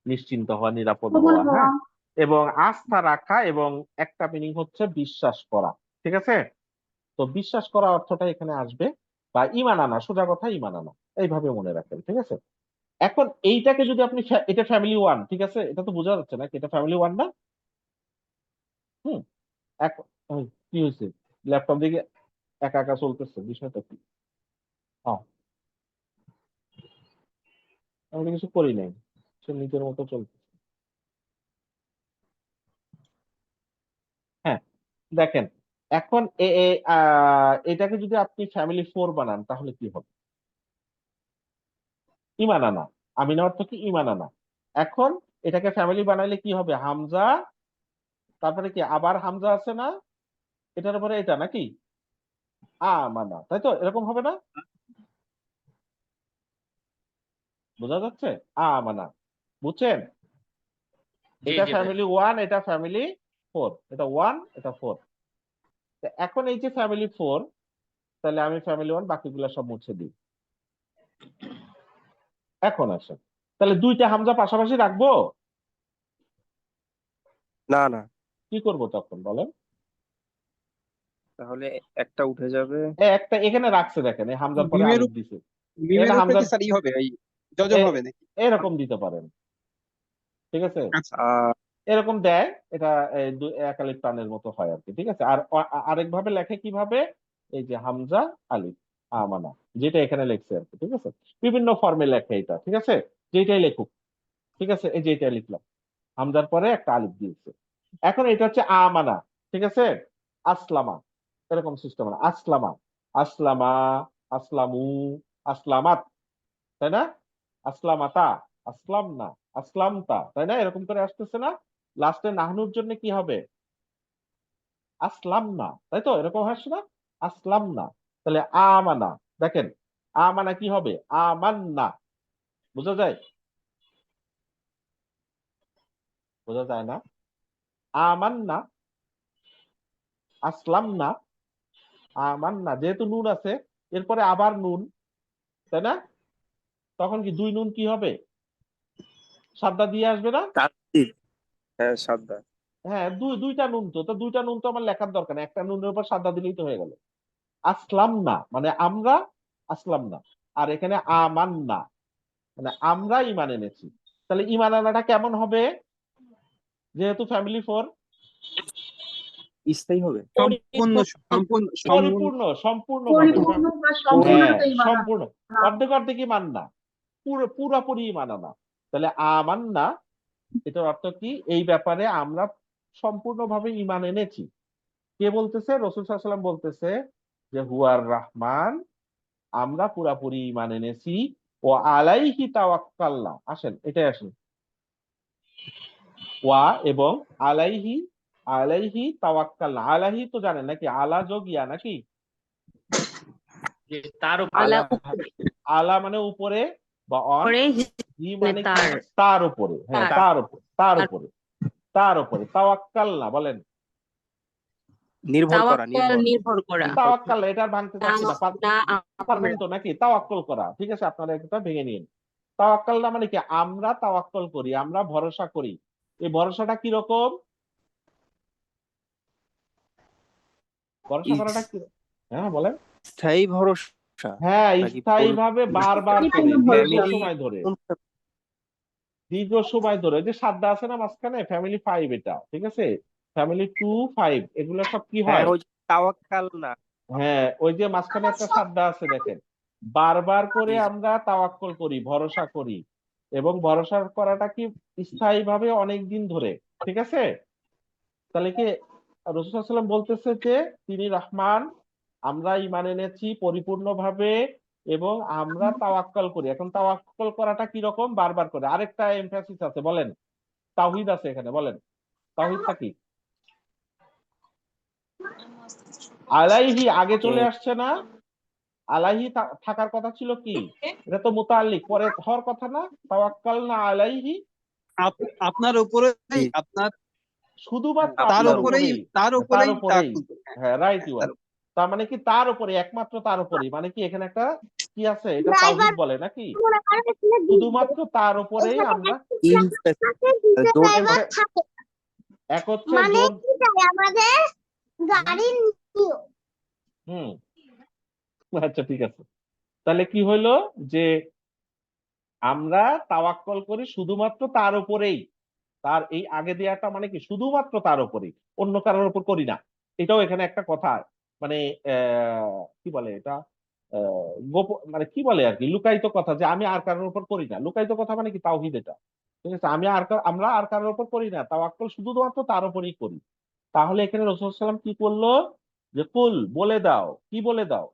নিশ্চিন্ত হওয়া, নিরাপদ কবুল হওয়া। হওয়া। হ্যাঁ, এবং আস্থা রাখা, এবং একটা মিনিং হচ্ছে বিশ্বাস করা। ঠিক আছে, তো বিশ্বাস করা অর্থটা এখানে আসবে, বা ইমান আনা, সোজা কথা ইমান আনা, এইভাবে মনে রাখবেন। ঠিক আছে, এখন এইটাকে যদি আপনি এটা ফ্যামিলি ওয়ান, ঠিক আছে, এটা তো বোঝা যাচ্ছে না এটা ফ্যামিলি ওয়ান না? হুম। এখন কি হয়েছে? ল্যাপটপ দিকে একা একা চলতেছে, বিষয়টা কি? হ্যাঁ, আমি তো কিছু করি নাই, সে নিজের মতো চলতেছে। হ্যাঁ, দেখেন, এখন এটাকে যদি আপনি ফ্যামিলি ফোর বানান তাহলে কি হবে? ইমান আনা, আমিনা অর্থ কি? ইমান আনা। এখন এটাকে ফ্যামিলি বানাইলে কি হবে? হামজা, তারপরে কি আবার হামজা আছে না এটার উপরে, এটা নাকি আমানা, তাই তো? এরকম হবে না? বোঝা যাচ্ছে? আমানা, বুঝছেন? জি এটা জি ভাই। ফ্যামিলি ওয়ান, এটা ফ্যামিলি ফোর, এটা ওয়ান, এটা ফোর। এখন এই যে ফ্যামিলি ফোর, তাহলে আমি ফ্যামিলি ওয়ান বাকিগুলো সব মুছে দিই। এখন আসেন, তাহলে দুইটা হামজা পাশাপাশি রাখবো? না না, কি করব তখন বলেন? তাহলে একটা উঠে যাবে। একটা এখানে রাখছে, দেখেন এই হামজার পরে মিমের আলিফ দিছে। এখানে মিমের উপরে হামজার কি স্যার ই হবে, এই জজম হবে নাকি? এরকম দিতে পারেন। ঠিক আছে, আচ্ছা, আহ এরকম দেয়, এটা এক আলিফ টানের মতো হয় আর কি। ঠিক আছে, আর আরেক ভাবে লেখে কিভাবে? এই যে হামজা আলিফ, আমানা, যেটা এখানে লেখছে আর কি, ঠিক আছে? বিভিন্ন ফর্মে লেখে এটা, ঠিক আছে? যেটাই লেখুক, ঠিক আছে? এই যেটা লিখলাম, হামজার পরে একটা আলিফ দিয়েছে। এখন এটা হচ্ছে আমানা, ঠিক আছে? আসলামা, এরকম সিস্টেম না। আসলামা, আসলামা, আসলামু, আসলামাত, তাই না? আসলামাতা, আসলাম না, আসলামতা, তাই না? এরকম করে আসতেছে না? লাস্টে নাহনুর জন্য কি হবে? আসলাম না, তাই তো? এরকম আসছে না? আসলাম না। তাহলে আমানা, দেখেন আমানা কি হবে? আমান্না। বোঝা যায়? বোঝা যায় না? আমান্না, আসলাম না, আমান্না, যেহেতু নুন আছে এরপরে আবার নুন, তাই না? তখন কি দুই নুন কি হবে? সাদ্দা দিয়ে আসবে না? তাসদিদ। হ্যাঁ, সাদ্দা। হ্যাঁ, দুইটা নুন, তো দুইটা নুন তো আমার লেখার দরকার নেই, একটা নুনের উপর সাদ্দা দিলেই তো হয়ে গেল। আসলাম না মানে আমরা, আসলাম না। আর এখানে আমান না মানে আমরা ইমান এনেছি। তাহলে ইমান আনাটা কেমন হবে? যেহেতু ফ্যামিলি 4, স্থায়ী হবে সম্পূর্ণ সম্পূর্ণ পরিপূর্ণ, সম্পূর্ণ পরিপূর্ণ ভাবে, বা হ্যাঁ সম্পূর্ণতাই মানা। সম্পূর্ণ, অর্ধেক অর্ধেকই মান না, পুরোপুরি মানা না। তাহলে আমান না, এটার অর্থ কি? এই ব্যাপারে আমরা সম্পূর্ণভাবে ইমান এনেছি। কে বলতেছে? রাসূল সাল্লাল্লাহু আলাইহি ওয়াসাল্লাম বলতেছে যে হুয়ার রহমান, আমরা পুরাপুরি ইমান এনেছি। ও আলাইহি তাওয়াক্কালনা, আসেন এটাই আসেন। ওয়া এবং আলাইহি, আলাইহি তাওয়াক্কালনা। আলাইহি তো জানেন নাকি? আলা যোগ ইয়া নাকি? যে তার আলা আলা, উপরে, আলা মানে উপরে বা অন, পরে হি মানে কি? তার, তার উপরে, হ্যাঁ তার, তার উপরে, তার তার। উপরে, তার উপরে তাওয়াক্কালনা বলেন। নির্ভর করা, তাওয়াক্কুল নির্ভর করা, তাওয়াক্কাল, এটা আর ভাঙতে না চাচ্ছি না, না পারবেন আমরা। তো নাকি? তাওয়াক্কল করা, ঠিক আছে? আপনারা এটা ভেঙে নিন। তাওয়াক্কাল না মানে কি? আমরা তাওয়াক্কল করি, আমরা ভরসা করি। এই ভরসাটা কি রকম? ভরসা করাটা কি? হ্যাঁ বলেন। স্থায়ী ভরসা হ্যাঁ, নাকি স্থায়ী ভাবে বারবার করে, পরিপূর্ণ দীর্ঘ ভরসা। সময় ধরে, দীর্ঘ সময় ধরে। যে সাতটা আছে না মাঝখানে, ফ্যামিলি 5 এটা, ঠিক আছে? ফ্যামিলি 2, 5 এগুলো সব কি হ্যাঁ, হয়? ওই যে তাওয়াক্কাল না। হ্যাঁ, ওই যে মাঝখানে একটা সাদ্দা আছে দেখেন, বারবার করে আমরা তাওয়াক্কল করি, ভরসা করি। এবং ভরসা করাটা কি? স্থায়ী ভাবে অনেক দিন ধরে, ঠিক আছে? তাহলে কি রাসূল সাল্লাল্লাহু আলাইহি ওয়াসাল্লাম বলতেছে যে তিনি রহমান, আমরা ঈমান এনেছি পরিপূর্ণভাবে এবং আমরা তাওয়াক্কল করি। এখন তাওয়াক্কল করাটা কি রকম? বারবার করে। আরেকটা এমফাসিস আছে, বলেন। তাওহীদ আছে এখানে, বলেন তাওহীদটা কি? আলাইহি আগে চলে আসছে না? আলাইহি থাকার কথা ছিল কি? এটা তো মুতাআল্লিক, পরে হওয়ার কথা না? তাওয়াক্কালনা আলাইহি, আপনার উপরেই, জি, আপনার শুধুমাত্র তার আপনার উপরেই, উপরেই, তার তার উপরেই উপরেই। তাওয়াক্কুল করি। হ্যাঁ, রাইট ইউ আর। তার তার মানে কি তার উপরে, একমাত্র তার উপরেই, মানে কি এখানে একটা কি আছে? এটা তাওহীদ বলে নাকি? শুধুমাত্র তার উপরেই আমরা জোর এমফা- এক হচ্ছে জোর। হুম, আচ্ছা ঠিক আছে। তাহলে কি হইলো? যে আমরা তাওয়াক্কল করি শুধুমাত্র তার উপরেই। তার এই আগে দেয়াটা মানে কি? শুধুমাত্র তার উপরেই, অন্য কারোর উপর করি না। এটাও এখানে একটা কথা, মানে কি বলে এটা? মানে কি বলে আর কি, লুকায়িত কথা, যে আমি আর কারোর উপর করি না। লুকায়িত কথা মানে কি? তাওহীদ এটা, ঠিক আছে? আমরা আর কারোর উপর করি না, তাওয়াক্কল শুধুমাত্র তার উপরেই করি। তাহলে এখানে রাসূল সাল্লাল্লাহু আলাইহি ওয়াসাল্লাম কি করলো? যে কুল, বলে দাও। কি বলে দাও?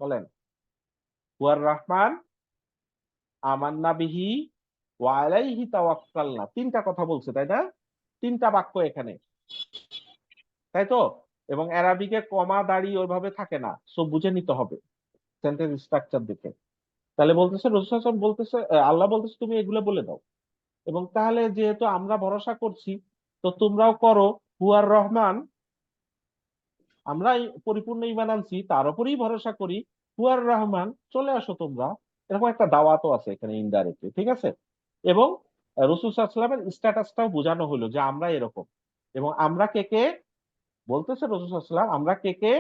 বলেন। হুয়ার রহমান, আমান্না বিহি, ওয়া আলাইহি তাওয়াক্কালনা। তিনটা কথা বলছে, তাই না? তিনটা বাক্য এখানে, তাই তো? এবং অ্যারাবিকে কমা দাড়ি ওইভাবে থাকে না, সব বুঝে নিতে হবে সেন্টেন্স স্ট্রাকচার দেখে। তাহলে বলতেছে রাসূল সাল্লাল্লাহু আলাইহি ওয়াসাল্লাম বলতেছে, আল্লাহ বলতেছে তুমি এগুলো বলে দাও। এবং তাহলে যেহেতু আমরা ভরসা করছি, তো তোমরাও করো। হুয়ার রহমান, আমরা পরিপূর্ণ ঈমান আনছি, তার উপরেই ভরসা করি। হুয়ার রহমান, চলে আসো তোমরা। এরকম একটা দাওয়াতও আছে এখানে ইনডাইরেক্টলি, ঠিক আছে? এবং রাসূল সাল্লাল্লাহু আলাইহি ওয়াসাল্লামের স্ট্যাটাসটাও বোঝানো হলো যে আমরা এরকম। এবং আমরা কে কে? বলতেছে রাসূল সাল্লাল্লাহু আলাইহি ওয়াসাল্লাম, আমরা কে কে?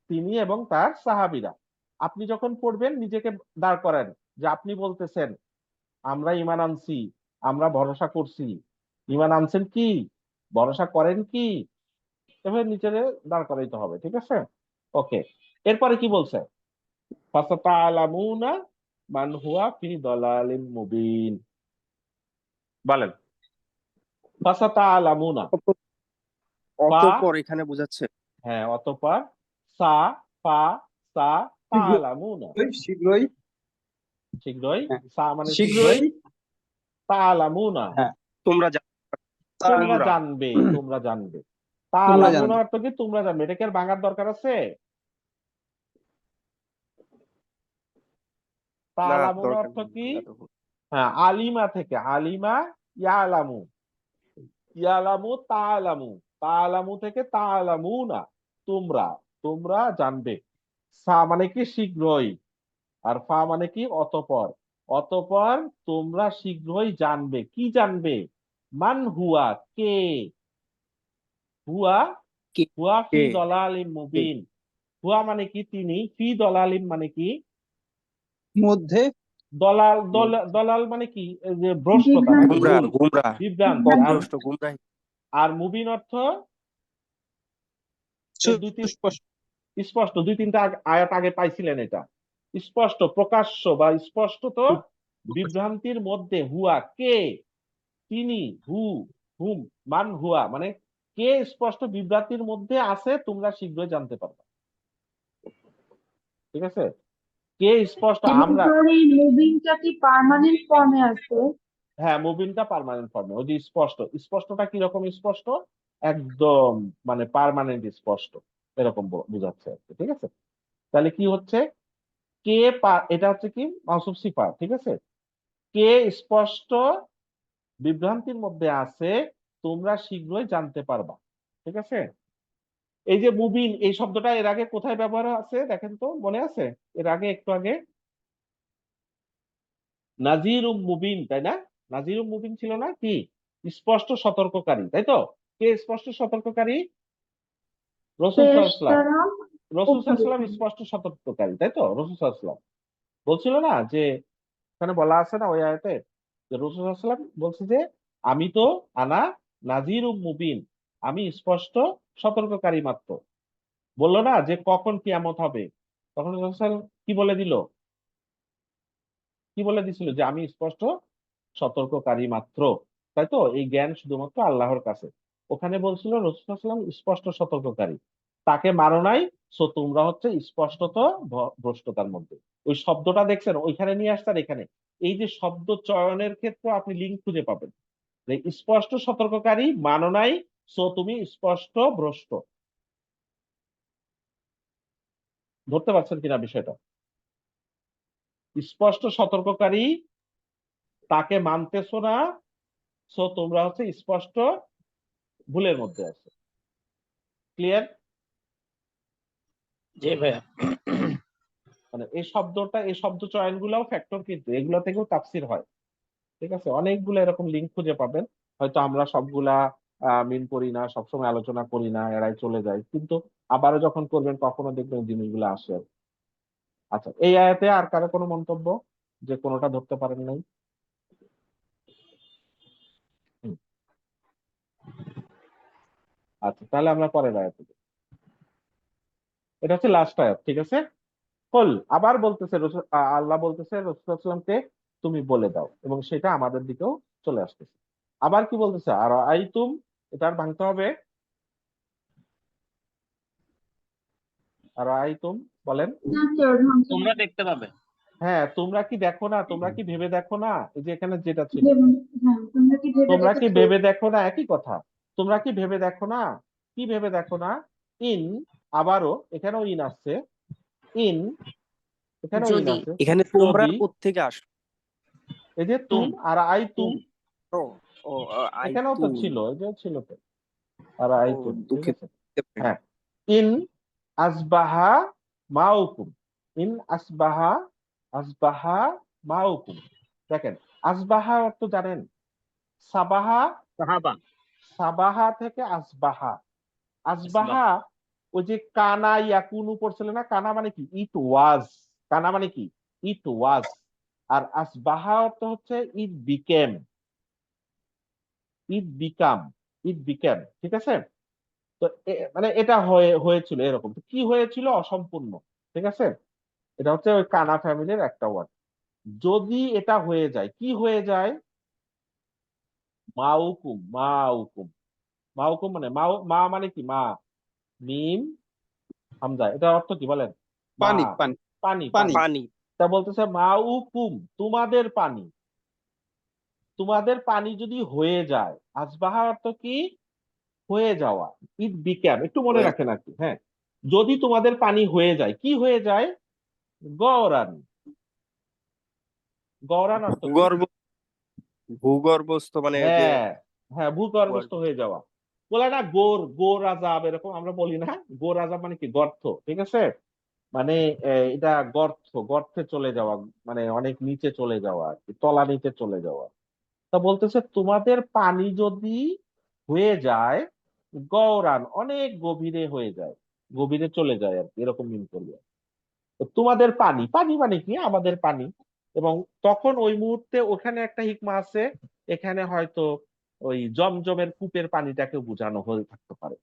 তিনি এবং তার সাহাবীরা। আপনি যখন পড়বেন নিজেকে দাঁড় করেন, যে আপনি বলতেছেন আমরা ঈমান আনছি, আমরা ভরসা করছি। ঈমান আনছেন কি? ভরসা করেন কি? এভাবে নিচে দাঁড় করাইতে হবে, ঠিক আছে? ওকে, এরপরে কি বলছে? ফাসাতা'লামুনা মান হুয়া ফি দালালিম মুবিন। বলেন ফাসাতা'লামুনা। ফা, অতঃপর এখানে বোঝাচ্ছে। হ্যাঁ অতঃপর, সা, ফা, সা, তা'লামুনা, শীঘ্রই। শীঘ্রই, হ্যাঁ, সা মানে শীঘ্রই, শীঘ্রই। তা'লামুনা হ্যাঁ, তোমরা তোমরা তোমরা জানবে, তোমরা জানবে। তোমরা তা'লামুনা জানবে। অর্থ কি তোমরা জানবে, এটা কি আর ভাঙার দরকার আছে? না, তা'লামুনা দরকার অর্থ নেই কি? ভাঙা তো। হ্যাঁ আলিমা থেকে, আলিমা ইয়ালামু, ইয়ালামু তা'লামু, তা'লামু থেকে তা'লামুনা তোমরা, তোমরা জানবে। সা মানে কি শীঘ্রই, আর ফা মানে কি অতঃপর, অতঃপর তোমরা শীঘ্রই জানবে। কি জানবে? মান হুয়া কে, হুয়া, কে হুয়া ফি কে দলালিম কে? মুবিন। হুয়া মানে কি তিনি, ফি দলালিম মানে কি মধ্যে। দলাল, দলাল মানে কি এই যে ভ্রষ্টতা নাকি, বিভ্রান্তি। ভুল, গুমরা বিভ্রান্তি। আর বিভ্রান্তি। পথভ্রষ্ট গুমরাহি। আর মুবিন অর্থ এই দুই তিন, সুস্পষ্ট। স্পষ্ট, দুই তিনটা আয়াত আগে পাইছিলেন এটা। স্পষ্ট, প্রকাশ্য বা স্পষ্টত বিভ্রান্তির মধ্যে, হুয়া কে, তিনি, হু, হুম, মান হুয়া মানে কে স্পষ্ট বিভ্রান্তির মধ্যে আছে তোমরা শীঘ্রই জানতে পারবে। ঠিক আছে, কে স্পষ্ট এবং আমরা। স্যার এই মুভিংটা কি পার্মানেন্ট ফর্মে আছে? হ্যাঁ মুবিনটা পার্মানেন্ট ফর্মে, ওই যে স্পষ্ট, স্পষ্টটা কিরকম স্পষ্ট, একদম মানে পার্মানেন্ট স্পষ্ট, এরকম বোঝাচ্ছে আর কি। ঠিক আছে, তাহলে কি হচ্ছে, কে এটা হচ্ছে কি মাউসুফ সিফা। ঠিক আছে, কে স্পষ্ট বিভ্রান্তির মধ্যে আছে তোমরা শীঘ্রই জানতে পারবা। ঠিক আছে, এই যে মুবিন এই শব্দটা এর আগে কোথায় ব্যবহার আছে দেখেন তো, মনে আছে? এর আগে একটু আগে নাজিরুম মুবিন, তাই না? নাজিরুম মুবিন ছিল না কি, স্পষ্ট সতর্ককারী, তাই তো? কে স্পষ্ট সতর্ককারী? রসুল সাল্লাল্লাহু আলাইহি ওয়াসাল্লাম। ফেরেশতারা রসুল সাল্লাল্লাহু আলাইহি ওয়াসাল্লাম উপদেশ। স্পষ্ট সতর্ককারী, তাই তো? রসুল সাল্লাল্লাহু আলাইহি ওয়াসাল্লাম বলছিল না যে, এখানে বলা আছে না ওই আয়াতে, যে রসুল সাল্লাল্লাহু আলাইহি ওয়াসাল্লাম বলছে যে আমি তো আনা নাজিরুম মুবিন, আমি স্পষ্ট সতর্ককারী মাত্র। বললো না যে কখন কিয়ামত হবে, তখন রাসূল সাল্লাল্লাহু আলাইহি ওয়াসাল্লাম কি বলে দিল, কি বলে দিছিল, যে আমি স্পষ্ট সতর্ককারী মাত্র। তাই তো, এই জ্ঞান শুধুমাত্র আল্লাহর কাছে। ওখানে বলছিল রাসূল সাল্লাল্লাহু আলাইহি ওয়াসাল্লাম স্পষ্ট সতর্ককারী, তাকে মানো নাই, সো তোমরা হচ্ছে স্পষ্টত ভ্রষ্টতার মধ্যে। ওই শব্দটা দেখছেন ওইখানে নিয়ে আসছেন এখানে, এই যে শব্দ চয়নের ক্ষেত্রে আপনি লিঙ্ক খুঁজে পাবেন, যে স্পষ্ট সতর্ককারী মানো নাই, সো তুমি স্পষ্ট ভ্রষ্ট। ধরতে পারছেন কিনা বিষয়টা? স্পষ্ট সতর্ককারী, তাকে মানতেছো না, সো তোমরা হচ্ছে স্পষ্ট ভুলের মধ্যে আছো। ক্লিয়ার? জি ভাইয়া। মানে এই শব্দটা, এই শব্দ চয়ন গুলাও ফ্যাক্টর, কিন্তু এগুলা থেকেও তাফসির হয়। ঠিক আছে, অনেকগুলো এরকম লিঙ্ক খুঁজে পাবেন, হয়তো আমরা সবগুলা মিন করি না, সবসময় আলোচনা করি না, এরাই চলে যায়, কিন্তু আবারও যখন করবেন কখনো দেখবেন জিনিসগুলো আসে। আচ্ছা, এই আয়াতে আর কারো কোনো মন্তব্য, যে কোনোটা ধরতে পারেন নাই? হুম, আচ্ছা তাহলে আমরা পরের আয়াতে যাই। এটা হচ্ছে লাস্ট আয়াত। ঠিক আছে, কল আবার বলতেছে আল্লাহ বলতেছে রাসূলুল্লাহকে তুমি বলে দাও, এবং সেটা আমাদের দিকেও চলে আসতেছে। আবার কি বলতেছে, আর আইতুম, এটা আর ভাঙতে হবে, আর আইতুম বলেন। না স্যার, ধ্বংস তোমরা দেখতে পাবে। হ্যাঁ তোমরা কি দেখো না, তোমরা কি ভেবে দেখো না, এই যে এখানে যেটা ছিল, হ্যাঁ, তোমরা কি ভেবে তোমরা কি দেখেছো? ভেবে দেখো না, একই কথা। তোমরা কি ভেবে দেখো না, কি ভেবে দেখো না, ইন, আবারও এখানেও ইন আসছে, ইন, এখানেও ইন যদি আছে, এখানে তোমরা যদি, কোত্থেকে আসো? এই যে তুম আর আই তুম, ও ও আই এখানেও তো তুম। ছিল, এই যে ছিল তো, আর ও আইতুম। ঠিক দুঃখিত। আছে, হ্যাঁ, ইন আসবাহা মাউকুম, ইন আসবাহা, আসবাহা মাউকুম। দেখেন আসবাহা অর্থ জানেন, সাবাহা, সাহাবা। সাবাহা থেকে আসবাহা, আসবাহ। আসবাহা ওই যে কানা ইয়াকুনু পড়ছিল না, কানা মানে কি ইট ওয়াজ, কানা মানে কি ইট ওয়াজ, আর আসবাহা অর্থ হচ্ছে ইট বিকেম, ইট বিকাম, ইট বিকেম। ঠিক আছে, তো মানে এটা হয়েছিল এরকম, তো কি হয়েছিল, অসম্পূর্ণ। ঠিক আছে, এটা হচ্ছে ওই কানা ফ্যামিলির একটা ওয়ার্ড। যদি এটা হয়ে যায়, কি হয়ে যায়? মাউকুম, মাউকুম, মাউকুম মানে মা মানে কি? মা, মিম, হামজা, এটা অর্থ কি বলেন? মা, পানি পানি পানি, পানি পানি। পানি। তা বলতেছে মাউকুম, তোমাদের পানি। তোমাদের পানি যদি হয়ে যায়, আসবাহা অর্থ কি? হয়ে যাওয়া। ইট বিক্যাম, একটু মনে রাখেন আর কি। হ্যাঁ, যদি তোমাদের পানি হয়ে যায়, কি হয়ে যায়? গওরান। গওরান অর্থ কি? ভূগর্ভ ভূগর্ভস্থ মানে ওই যে হ্যাঁ, হ্যাঁ, ভূগর্ভস্থ হয়ে যাওয়া। বলে না গোর আজাব, এরকম আমরা বলি না? গোর আজাব মানে কি? গর্ত, ঠিক আছে? মানে এটা গর্তে চলে যাওয়া, মানে অনেক নিচে চলে যাওয়া আর কি, তলা নিচে চলে যাওয়া। তা বলতেছে তোমাদের পানি যদি হয়ে যায় গওরান, অনেক গভীরে হয়ে যায়, গভীরে চলে যায় আর কি, এরকম মিন করবে। তো তোমাদের পানি, পানি মানে কি? আমাদের পানি। এবং তখন ওই মুহূর্তে ওখানে একটা হিকমা আছে, এখানে হয়তো ওই জমজমের কূপের পানিটাকে বোঝানো হয়ে থাকতে পারে।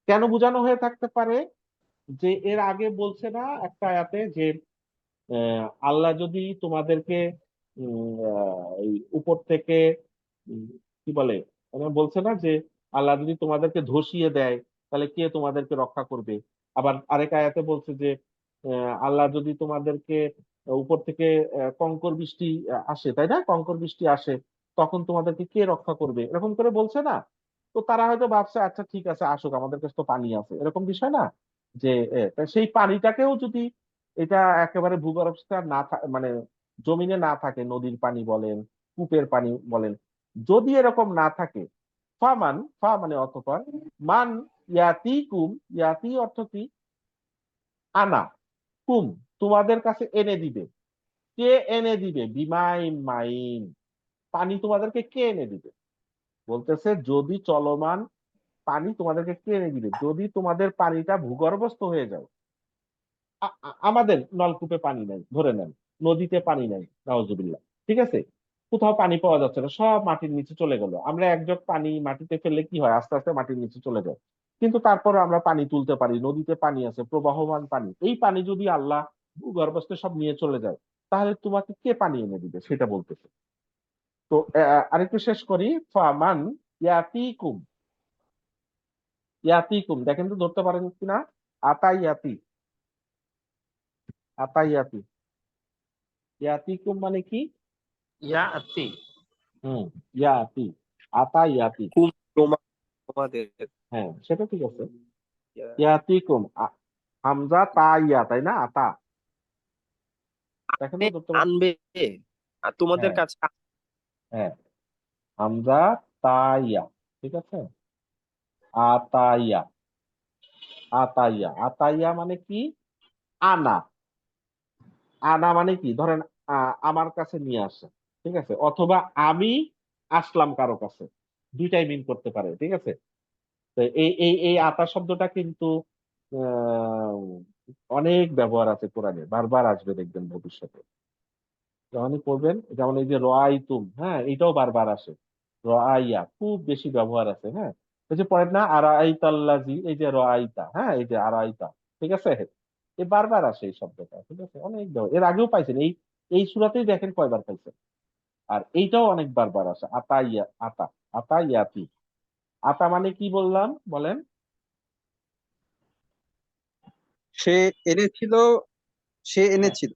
কেন বোঝানো হয়ে থাকতে পারে? যে এর আগে বলছে না একটা আয়াতে যে আল্লাহ যদি তোমাদেরকে এই উপর থেকে উম, কি বলে, মানে বলছে না যে আল্লাহ যদি তোমাদেরকে ধসিয়ে দেয় তাহলে কে তোমাদেরকে রক্ষা করবে? আবার আরেক আয়াতে বলছে যে আল্লাহ যদি তোমাদেরকে উপর থেকে কঙ্কর বৃষ্টি আসে, তাই না? কঙ্কর বৃষ্টি আসে, তখন তোমাদেরকে কে রক্ষা করবে? এরকম করে বলছে না? তো তারা হয়তো ভাবছে আচ্ছা ঠিক আছে, আসুক, আমাদের কাছে তো পানি আছে, এরকম বিষয় না? যে তা সেই পানিটাকেও যদি এটা একেবারে ভূগর্ভস্থ আর না মানে জমিনে না থাকে, নদীর পানি বলেন, কূপের পানি বলেন, যদি এরকম না থাকে, ফা মানে অতঃপর, মান ইয়াতি কুম, ইয়াতি অর্থ কি? আনা, কুম তোমাদের কাছে এনে দিবে। কে এনে দিবে? বিমাইন মাইন, পানি তোমাদেরকে কে এনে দিবে? বলতেছে যদি চলমান পানি তোমাদেরকে কে এনে দিবে? যদি তোমাদের পানিটা ভূগর্ভস্থ হয়ে যায়। আমাদের নলকূপে পানি নাই, ধরে নেন, নদীতে পানি নাই, নাউজুবিল্লাহ, ঠিক আছে? কোথাও পানি পাওয়া যাচ্ছে না, সব মাটির নিচে চলে গেল। আমরা এক জগ পানি মাটিতে ফেললে কি হয়? আস্তে আস্তে মাটির নিচে চলে যায়। কিন্তু তারপরে আমরা পানি তুলতে পারি, নদীতে পানি আছে, প্রবাহমান পানি। এই পানি যদি আল্লাহ ভূগর্ভস্থ সব নিয়ে চলে যায়, তাহলে তোমাকে কে পানি এনে দিবে? সেটা বলতেছে। তো আরেকটু শেষ করি। ফামান ইয়াতিকুম, ইয়াতিকুম দেখেন তো ধরতে পারেন কিনা? আতাইয়াতি, আতাইয়াতি, ইয়াতিকুম মানে কি? ইয়া আতি। হুম, ইয়াতি, আতা ইয়াতি। কুম তোমাদের হ্যাঁ, সেটা ঠিক আছে। ইয়াতিকুম হামজা তা ইয়া, তাই না? আতা, দেখেন তো ধরতে পারেন। আনবে আর তোমাদের হ্যাঁ, কাছে হ্যাঁ, হামজা তা ইয়া, ঠিক আছে? আতাইয়া, আতাইয়া, আতাইয়া মানে কি? আনা, আনা মানে কি? ধরেন আমার কাছে নিয়ে আসে, ঠিক আছে? অথবা আমি আসলাম কারো কাছে, দুইটাই মিন করতে পারে, ঠিক আছে? তো এই এই এই আতা শব্দটা কিন্তু আহ, অনেক ব্যবহার আছে কোরআনে, বারবার আসবে দেখবেন ভবিষ্যতে যখনই পড়বেন। যেমন এই যে রাআইতুম, হ্যাঁ, এটাও বারবার আসে। রাআইয়া খুব বেশি ব্যবহার আছে। হ্যাঁ, এই যে পড়েন না আরাআইতাল্লাযী, এই যে রাআইতা, হ্যাঁ, এই যে আরাআইতা, ঠিক আছে? এই বারবার আসে এই শব্দটা, ঠিক আছে? অনেক এর আগেও পাইছেন, এই এই সূরাতেই দেখেন কয়বার পাইছেন। আর এইটাও অনেক বারবার আসে, আতাইয়া, আতা, আতাইয়াতি। আতা মানে কি বললাম বলেন? সে এনেছিল, সে হ্যাঁ, এনেছিল।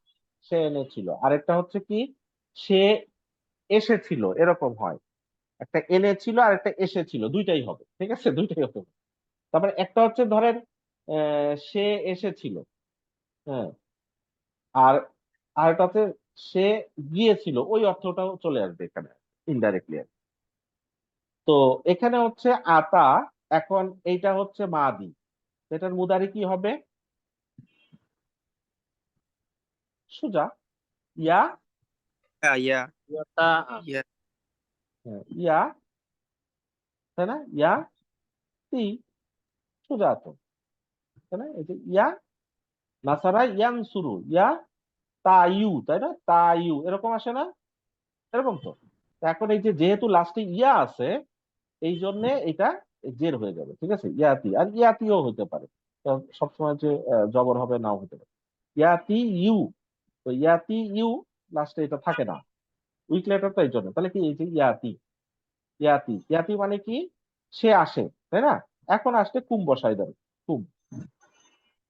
সে এনেছিল। আরেকটা হচ্ছে কি? সে এসেছিল, এরকম হয়। একটা এনেছিল আর একটা এসেছিল, দুইটাই হবে, ঠিক আছে? দুইটাই হবে। তারপরে একটা হচ্ছে ধরেন সে এসেছিল, হ্যাঁ, আর আরেকটা হচ্ছে সে গিয়েছিল, ওই অর্থটাও চলে আসবে এখানে ইনডাইরেক্টলি। তো এখানে হচ্ছে আতা, এখন এইটা হচ্ছে মাদি, এটার মুদারি কি হবে? সুজা, ইয়া, ইয়া ইয়াতা ইয়া ইয়া, তাই না? ইয়া তি, সুজা তো, তাই না? এই যে ইয়া নাসারা ইয়াং সুরু, ইয়া তাইউ, তাই না? তাইউ, এরকম আসে না? এরকম তো। তো এখন এই যে যেহেতু লাস্টে ইয়া আছে, এই জন্য এটা জের হয়ে যাবে, ঠিক আছে? ইয়াতি, আর ইয়াতিও হতে পারে। তো সবসময় যে জবর হবে নাও হতে পারে। ইয়াতি ইউ, তো ইয়াতি ইউ লাস্টে এটা থাকে না, উইক লেটার তো এই জন্য। তাহলে কি এই যে ইয়াতি, ইয়াতি ইয়াতি মানে কি সে আসে, তাই না? এখন আসলে কুম বসাই দেবে, কুম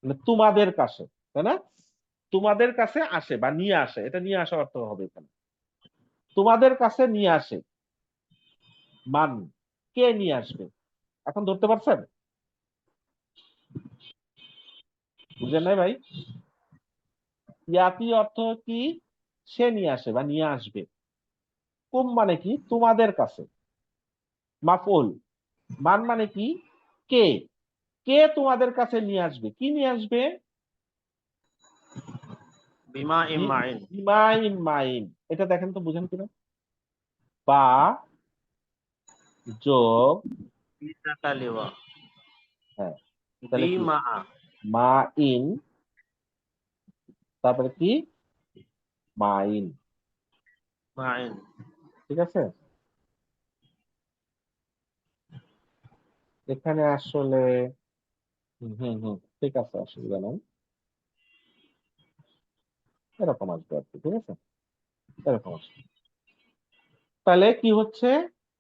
মানে তোমাদের কাছে, তাই না? তোমাদের কাছে আসে বা নিয়ে আসে, এটা নিয়ে আসা অর্থ হবে এখানে। তোমাদের কাছে নিয়ে আসে, মান কে নিয়ে আসবে? এখন ধরতে পারছেন? বুঝেন নাই ভাই? ইয়াতি অর্থ কি সে নিয়ে আসে বা নিয়ে আসবে। কুম মানে কি তোমাদের কাছে, মাফউল। মান মানে কি কে, কে তোমাদের কাছে নিয়ে আসবে, কি নিয়ে আসবে? বিমা ইমাইন। বিমাইন মাইন, এটা দেখেন তো বুঝেন কিনা? বা যোগ, কালিওয়া। হ্যাঁ তাহলে কি বিমা। মা ইন, তারপরে কি মাইন, মাইন। ঠিক আছে? এখানে আসলে ঠিক আছে, অসুবিধা নেই, এরকম আসবে আর কি, ঠিক আছে, এরকম আসবে। তাহলে কি হচ্ছে,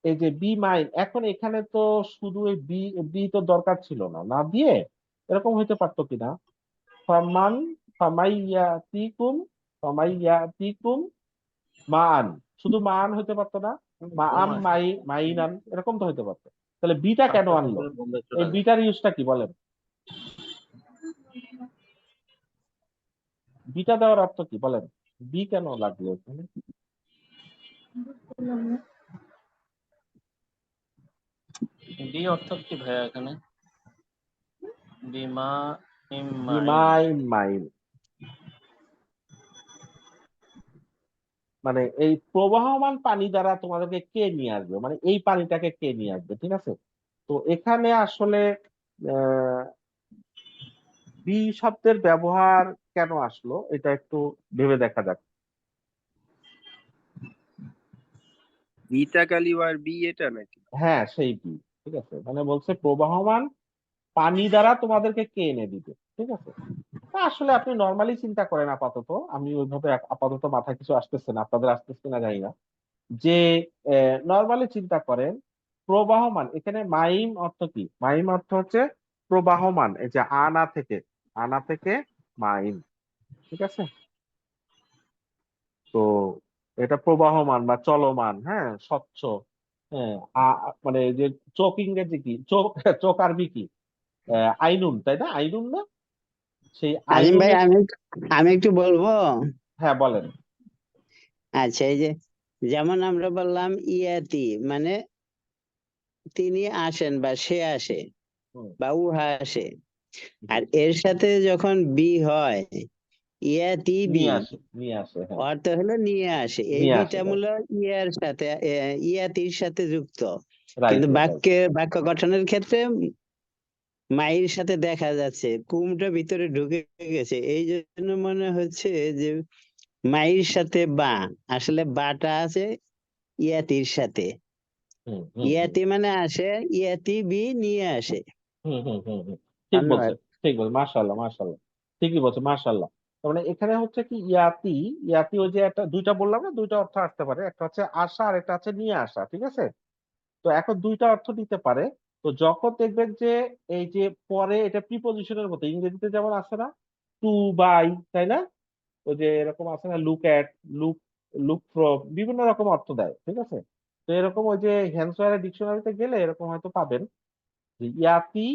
এই যে বি মাইন, এখন এখানে তো শুধু এই বি, বি তো দরকার ছিল না, না দিয়ে এরকম হইতে পারতো কিনা, ফামান ফামাইয়াতিকুম, ফামাইয়াতিকুম মান, শুধু মান হইতে পারতো না, মা আম মাই মাইনান, এরকম তো হইতে পারতো। তাহলে বিটা কেন আনলো? এই বিটার ইউজটা কি বলেন? বিটা দেওয়ার অর্থ কি বলেন? বি কেন লাগলো এখানে? বি অর্থ কি ভাইয়া এখানে? বিমা ইমাইন। বিমাইন মাইন মানে এই প্রবাহমান পানি দ্বারা তোমাদেরকে কে নিয়ে আসবে, মানে এই পানিটাকে কে নিয়ে আসবে, ঠিক আছে? তো এখানে আসলে আহ বি শব্দের ব্যবহার কেন আসলো এটা একটু ভেবে দেখা যাক। বিটা কালিওয়ার বি এটা নাকি? হ্যাঁ সেই বি, ঠিক আছে, মানে বলছে প্রবাহমান পানি দ্বারা তোমাদেরকে কে এনে দিবে, ঠিক আছে? তা আসলে আপনি নর্মালি চিন্তা করেন, আপাতত আমি ওইভাবে আপাতত মাথায় কিছু আসতেছে না, আপনাদের আসতেছে না জানি না, যে নর্মালি চিন্তা করেন প্রবাহমান, এখানে মাইম অর্থ কি? মাইম অর্থ হচ্ছে প্রবাহমান, এই যে আনা থেকে, আনা থেকে মাইম, ঠিক আছে? তো এটা প্রবাহমান বা চলমান, হ্যাঁ স্বচ্ছ, হ্যাঁ মানে এই যে চোখ ইংরেজি কি, চোখ চোখ আরবি কি? আইনুন, তাই না? আইনুন না, সেই আজিম ভাই, আইনুনের, আমি একটু বলবো। হ্যাঁ বলেন। আচ্ছা, এই যে যেমন আমরা বললাম ইয়াতি মানে তিনি আসেন বা সে আসে হুম, বা উহা আসে, জি, আর এর সাথে যখন বি হয় ইয়াতি বি, নিয়ে আসে, নিয়ে আসে, হ্যাঁ অর্থ হলো নিয়ে আসে। এই নিয়ে আসে, বিটা মূল ইয়ার সাথে ইয়াতির সাথে যুক্ত, রাইট কিন্তু রাইট। বাক্য গঠনের ক্ষেত্রে মায়ের সাথে দেখা যাচ্ছে কুমটা ভিতরে ঢুকে গেছে, এই জন্য মনে হচ্ছে যে মায়ের সাথে বা, আসলে বাটা আছে ইয়াতির সাথে। হুম হুম হুম ইয়াতি মানে আসে, ইয়াতি বি নিয়ে আসে। হুম হুম হুম হুম, ঠিক ধন্যবাদ। বলছেন, ঠিক বলছেন, মাশাআল্লাহ মাশাআল্লাহ, ঠিকই বলছেন, মাশাআল্লাহ। তার মানে এখানে হচ্ছে কি ইয়াতি, ইয়াতি ওই যে একটা দুইটা বললাম না, দুইটা অর্থ আসতে পারে, একটা হচ্ছে আসা আর একটা হচ্ছে নিয়ে আসা, ঠিক আছে? তো এখন দুইটা অর্থ নিতে পারে। তো যখন দেখবেন যে এই যে পরে এটা প্রিপোজিশনের মতো, ইংরেজিতে যেমন আছে না টু বাই, তাই না? ওই যে এরকম আছে না look at, look, look from, বিভিন্ন রকম অর্থ দেয়, ঠিক আছে? তো এরকম ওই যে হ্যান্সওয়ারের ডিকশনারিতে গেলে এরকম হয়তো পাবেন যে ইয়াতি,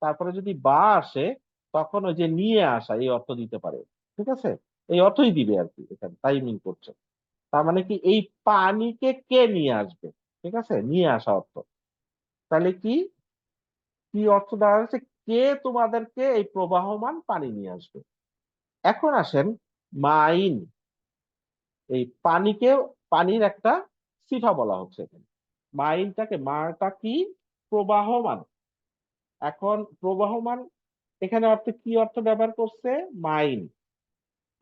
তারপরে যদি বা আসে তখন ওই যে নিয়ে আসা এই অর্থ দিতে পারে, ঠিক আছে? এই অর্থই দিবে আর কি, এখানে তাই মিন করছে। তার মানে কি এই পানিকে কে নিয়ে আসবে, ঠিক আছে, নিয়ে আসা অর্থ। তাহলে কি কি অর্থ দেওয়া হয়েছে? কে তোমাদেরকে এই প্রবাহমান পানি নিয়ে আসবে। এখন আসেন মাইন, এই পানিকে, পানির একটা সিফা বলা হচ্ছে এখানে। মাইনটাকে, মাটা কি প্রবাহমান, এখন প্রবাহমান এখানে অর্থ কি অর্থ ব্যবহার করছে? মাইন।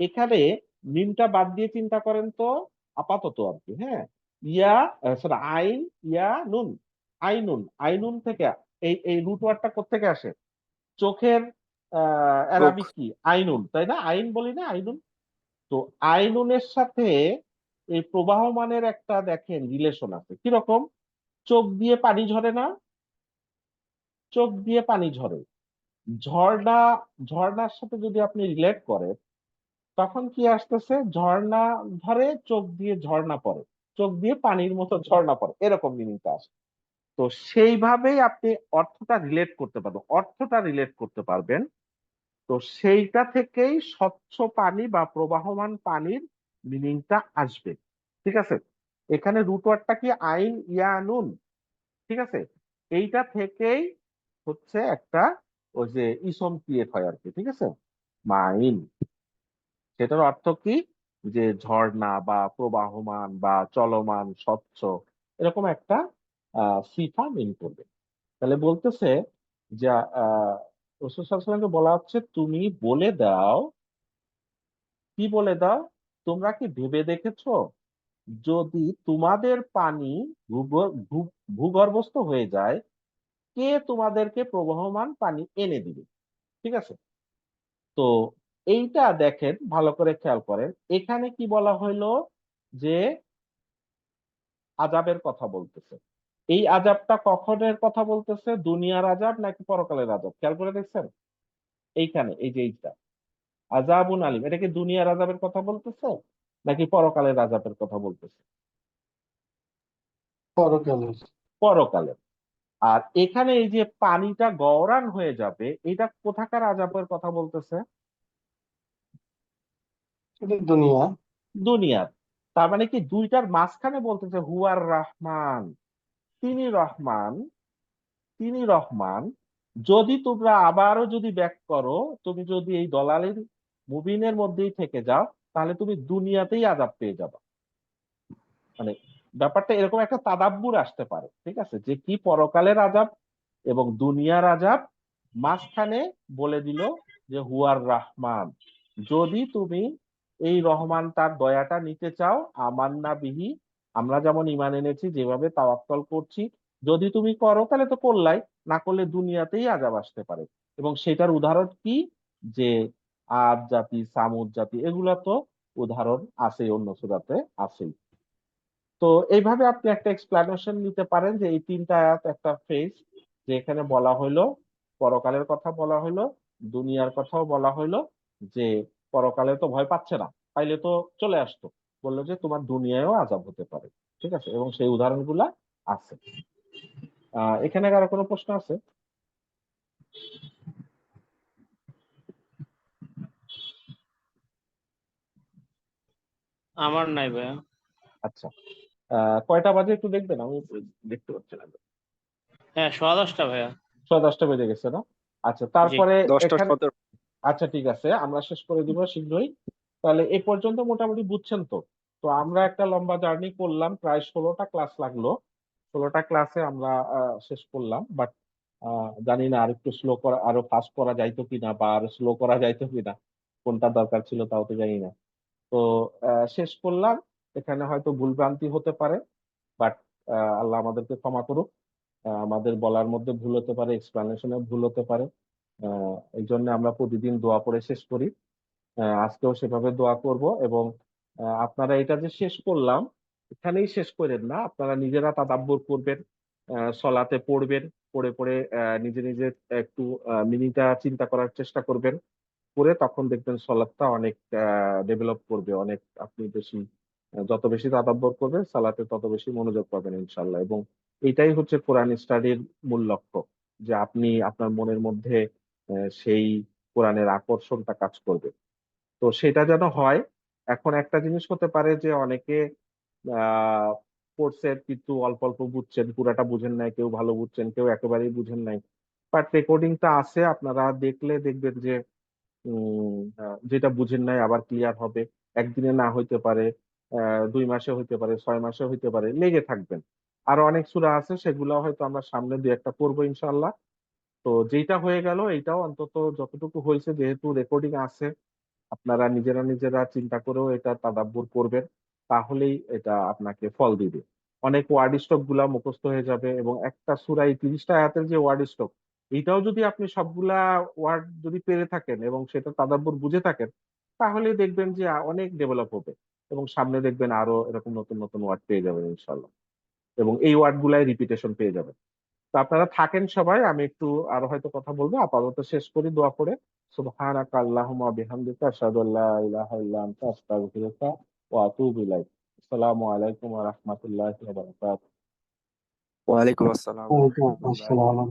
এখানে মিমটা বাদ দিয়ে চিন্তা করেন তো, আপাতত আর কি, হ্যাঁ, ইয়া সরি আইন, ইয়া নুন, আইনুন, আইনুন থেকে এই এই রুট ওয়ার্ডটা কোত্থেকে আসে? চোখের চোখ। অ্যারাবিক কি? আইনুন, তাই না? আইন বলি না, আইনুন, তো আইনুনের সাথে এই প্রবাহমানের একটা দেখেন রিলেশন আছে কিরকম? চোখ দিয়ে পানি ঝরে না? চোখ দিয়ে পানি ঝরে। ঝর্ণা, ঝর্ণার সাথে যদি আপনি রিলেট করেন তখন কি আসতেছে? ঝর্ণা ধরে, চোখ দিয়ে ঝর্ণা পড়ে, চোখ দিয়ে পানির মতো ঝর্ণা পড়ে, এরকম মিনিংটা আসে। তো সেইভাবেই আপনি অর্থটা রিলেট করতে পারবেন, অর্থটা রিলেট করতে পারবেন। তো সেইটা থেকেই স্বচ্ছ পানি বা প্রবাহমান পানির মিনিংটা আসবে। ঠিক আছে? এখানে রুট ওয়ার্ডটা কি? আইন ইয়া নুন। ঠিক আছে? এইটা থেকেই হচ্ছে একটা ওই যে ইসম ক্রিয়েট হয় আর কি। ঠিক আছে? মাইন, সেটার অর্থ কি? যে ঝর্ণা বা প্রবাহমান বা চলমান, স্বচ্ছ, এরকম একটা সিফা মিন করবে। তাহলে বলতেছে যে রাসূল সাল্লাল্লাহু আলাইহি ওয়াসাল্লামকে বলা হচ্ছে তুমি বলে দাও। কি বলে দাও? তোমরা কি ভেবে দেখেছো যদি তোমাদের পানি ভূগর্ভস্থ হয়ে যায়, কে তোমাদেরকে প্রবাহমান পানি এনে দিবে? ঠিক আছে? তো এইটা দেখেন, ভালো করে খেয়াল করেন, এখানে কি বলা হইলো? যে আযাবের কথা বলতেছে। এই আযাবটা কখনের কথা বলতেছে? দুনিয়ার আযাব নাকি পরকালের আযাব? খেয়াল করে দেখছেন? এইখানে এই যে এইটা আযাবুন আলিম, এটা কি দুনিয়ার আযাবের কথা বলতেছে নাকি পরকালের আযাবের কথা বলতেছে? পরকালের। পরকালের। আর এখানে এই যে পানিটা গওরান হয়ে যাবে, এটা কোথাকার আযাবের কথা বলতেছে? এটা দুনিয়া। দুনিয়ার। তার মানে কি দুইটার মাঝখানে বলতেছে হুয়ার রহমান, তিনি রহমান, তিনি রহমান। যদি তোমরা আবারও যদি ব্যাক করো, তুমি যদি এই দলালের মুবিনের মধ্যেই থেকে যাও, তাহলে তুমি দুনিয়াতেই আযাব পেয়ে যাবে। মানে ব্যাপারটা এরকম একটা তাদাব্বুর আসতে পারে। ঠিক আছে? যে কি পরকালের আযাব এবং দুনিয়ার আযাব, মাঝখানে বলে দিল যে হুয়ার রহমান। যদি তুমি এই রহমান তার দয়াটা নিতে চাও, আমান্না বিহি, আমরা যেমন ঈমান এনেছি, যেভাবে তাওয়াক্কল করছি, যদি তুমি করো তাহলে তো করলাই, না করলে দুনিয়াতেই আযাব আসতে পারে। এবং সেটার উদাহরণ কি? যে আদ জাতি, সামুদ জাতি, এগুলা তো উদাহরণ আছে, অন্য সূরাতে আছেই। তো এইভাবে আপনি একটা এক্সপ্লানেশন নিতে পারেন যে এই তিনটা আয়াত একটা ফেজ, যে এখানে বলা হইলো পরকালের কথা, বলা হইলো দুনিয়ার কথাও বলা হইলো, যে পরকালে তো ভয় পাচ্ছে না, পাইলে তো চলে আসতো, বললো যে তোমার দুনিয়ায়ও আযাব হতে পারে। ঠিক আছে? এবং সেই উদাহরণগুলা আছে। এখানে কারো কোনো প্রশ্ন আছে? আমার নাই ভাইয়া। আচ্ছা, কয়টা বাজে একটু দেখবেন, আমি দেখতে পাচ্ছি না। হ্যাঁ, 10:15 ভাইয়া। 10:10 বেজে গেছে না? আচ্ছা, জি। তারপরে 10টা এখানে 17। আচ্ছা ঠিক আছে, আমরা শেষ করে দিব শীঘ্রই। তাহলে এই পর্যন্ত মোটামুটি বুঝছেন তো? তো আমরা একটা লম্বা জার্নি করলাম, প্রায় 16টা ক্লাস লাগলো। 16টা ক্লাসে আমরা শেষ করলাম, বাট জানি না আর একটু স্লো করা, আরো ফাস্ট করা যাইতো কিনা, বা আরো স্লো করা যাইতো কিনা, কোনটা দরকার ছিল তাও তো জানি না। তো শেষ করলাম। এখানে হয়তো ভুলভ্রান্তি হতে পারে, বাট আল্লাহ আমাদেরকে ক্ষমা করুক। আমাদের বলার মধ্যে ভুল হতে পারে, এক্সপ্লানেশনে ভুল হতে পারে। এই জন্য আমরা প্রতিদিন দোয়া পড়ে শেষ করি। আজকেও সেভাবে দোয়া করব। এবং আপনারা এটা যে শেষ করলাম, এখানেই শেষ করেন না, আপনারা নিজেরা তাদাব্বুর করবেন, সলাতে পড়বেন, পড়ে পড়ে নিজে নিজে একটু মিনিংটা চিন্তা করার চেষ্টা করবেন। করে তখন দেখবেন সলাৎটা অনেক ডেভেলপ করবে, অনেক আপনি বেশি যত বেশি তাদাব্বর করবেন সালাতে তত বেশি মনোযোগ পাবেন ইনশাল্লাহ। এবং এটাই হচ্ছে কোরআন স্টাডির মূল লক্ষ্য, যে আপনি আপনার মনের মধ্যে সেই কোরআনের আকর্ষণটা কাজ করবে। তো সেটা যেন হয়। এখন একটা জিনিস হতে পারে যে অনেকে আহ পড়ছেন কিন্তু অল্প অল্প বুঝছেন, পুরাটা বুঝেন নাই, কেউ ভালো বুঝছেন, কেউ একেবারেই বুঝেন নাই। বাট রেকর্ডিংটা আছে, আপনারা দেখলে দেখবেন যে যেটা বুঝেন নাই আবার ক্লিয়ার হবে। একদিনে না হইতে পারে, 2 মাসে হইতে পারে, 6 মাসে হইতে পারে, লেগে থাকবেন। আরো অনেক সূরা আছে, সেগুলো হয়তো আমরা সামনে 2-1টা পড়বো ইনশাল্লাহ। তো যেটা হয়ে গেল এইটাও অন্তত যতটুকু হয়েছে, যেহেতু রেকর্ডিং আছে, আপনারা নিজেরা নিজেরা চিন্তা করেও এটা তাদাব্বুর করবেন, তাহলেই এটা আপনাকে ফল দিবে। অনেক ওয়ার্ড স্টক গুলা মুখস্থ হয়ে যাবে, এবং একটা সূরায় 30টা আয়াতের যে ওয়ার্ড স্টক, এইটাও যদি আপনি সবগুলা ওয়ার্ড যদি পেরে থাকেন এবং সেটা তাদাব্বুর বুঝে থাকেন, তাহলে দেখবেন যে অনেক ডেভেলপ হবে এবং সামনে দেখবেন আরো এরকম নতুন নতুন ওয়ার্ড পেয়ে যাবেন ইনশাল্লাহ, এবং এই ওয়ার্ড গুলাই রিপিটেশন পেয়ে যাবেন। তো আপনারা থাকেন সবাই, আমি একটু আরো হয়তো কথা বলবো, আপাতত শেষ করি দোয়া করে। সুবহানাকা আল্লাহুম্মা বিহামদিকা আশহাদু আল্লা ইলাহা ইল্লা আনতা আস্তাগফিরুকা ওয়া আতুবু ইলাইক। আসসালামু আলাইকুম ওয়া রাহমাতুল্লাহি ওয়া বারাকাতুহু। ওয়ালাইকুম আসসালাম। আসসালাম।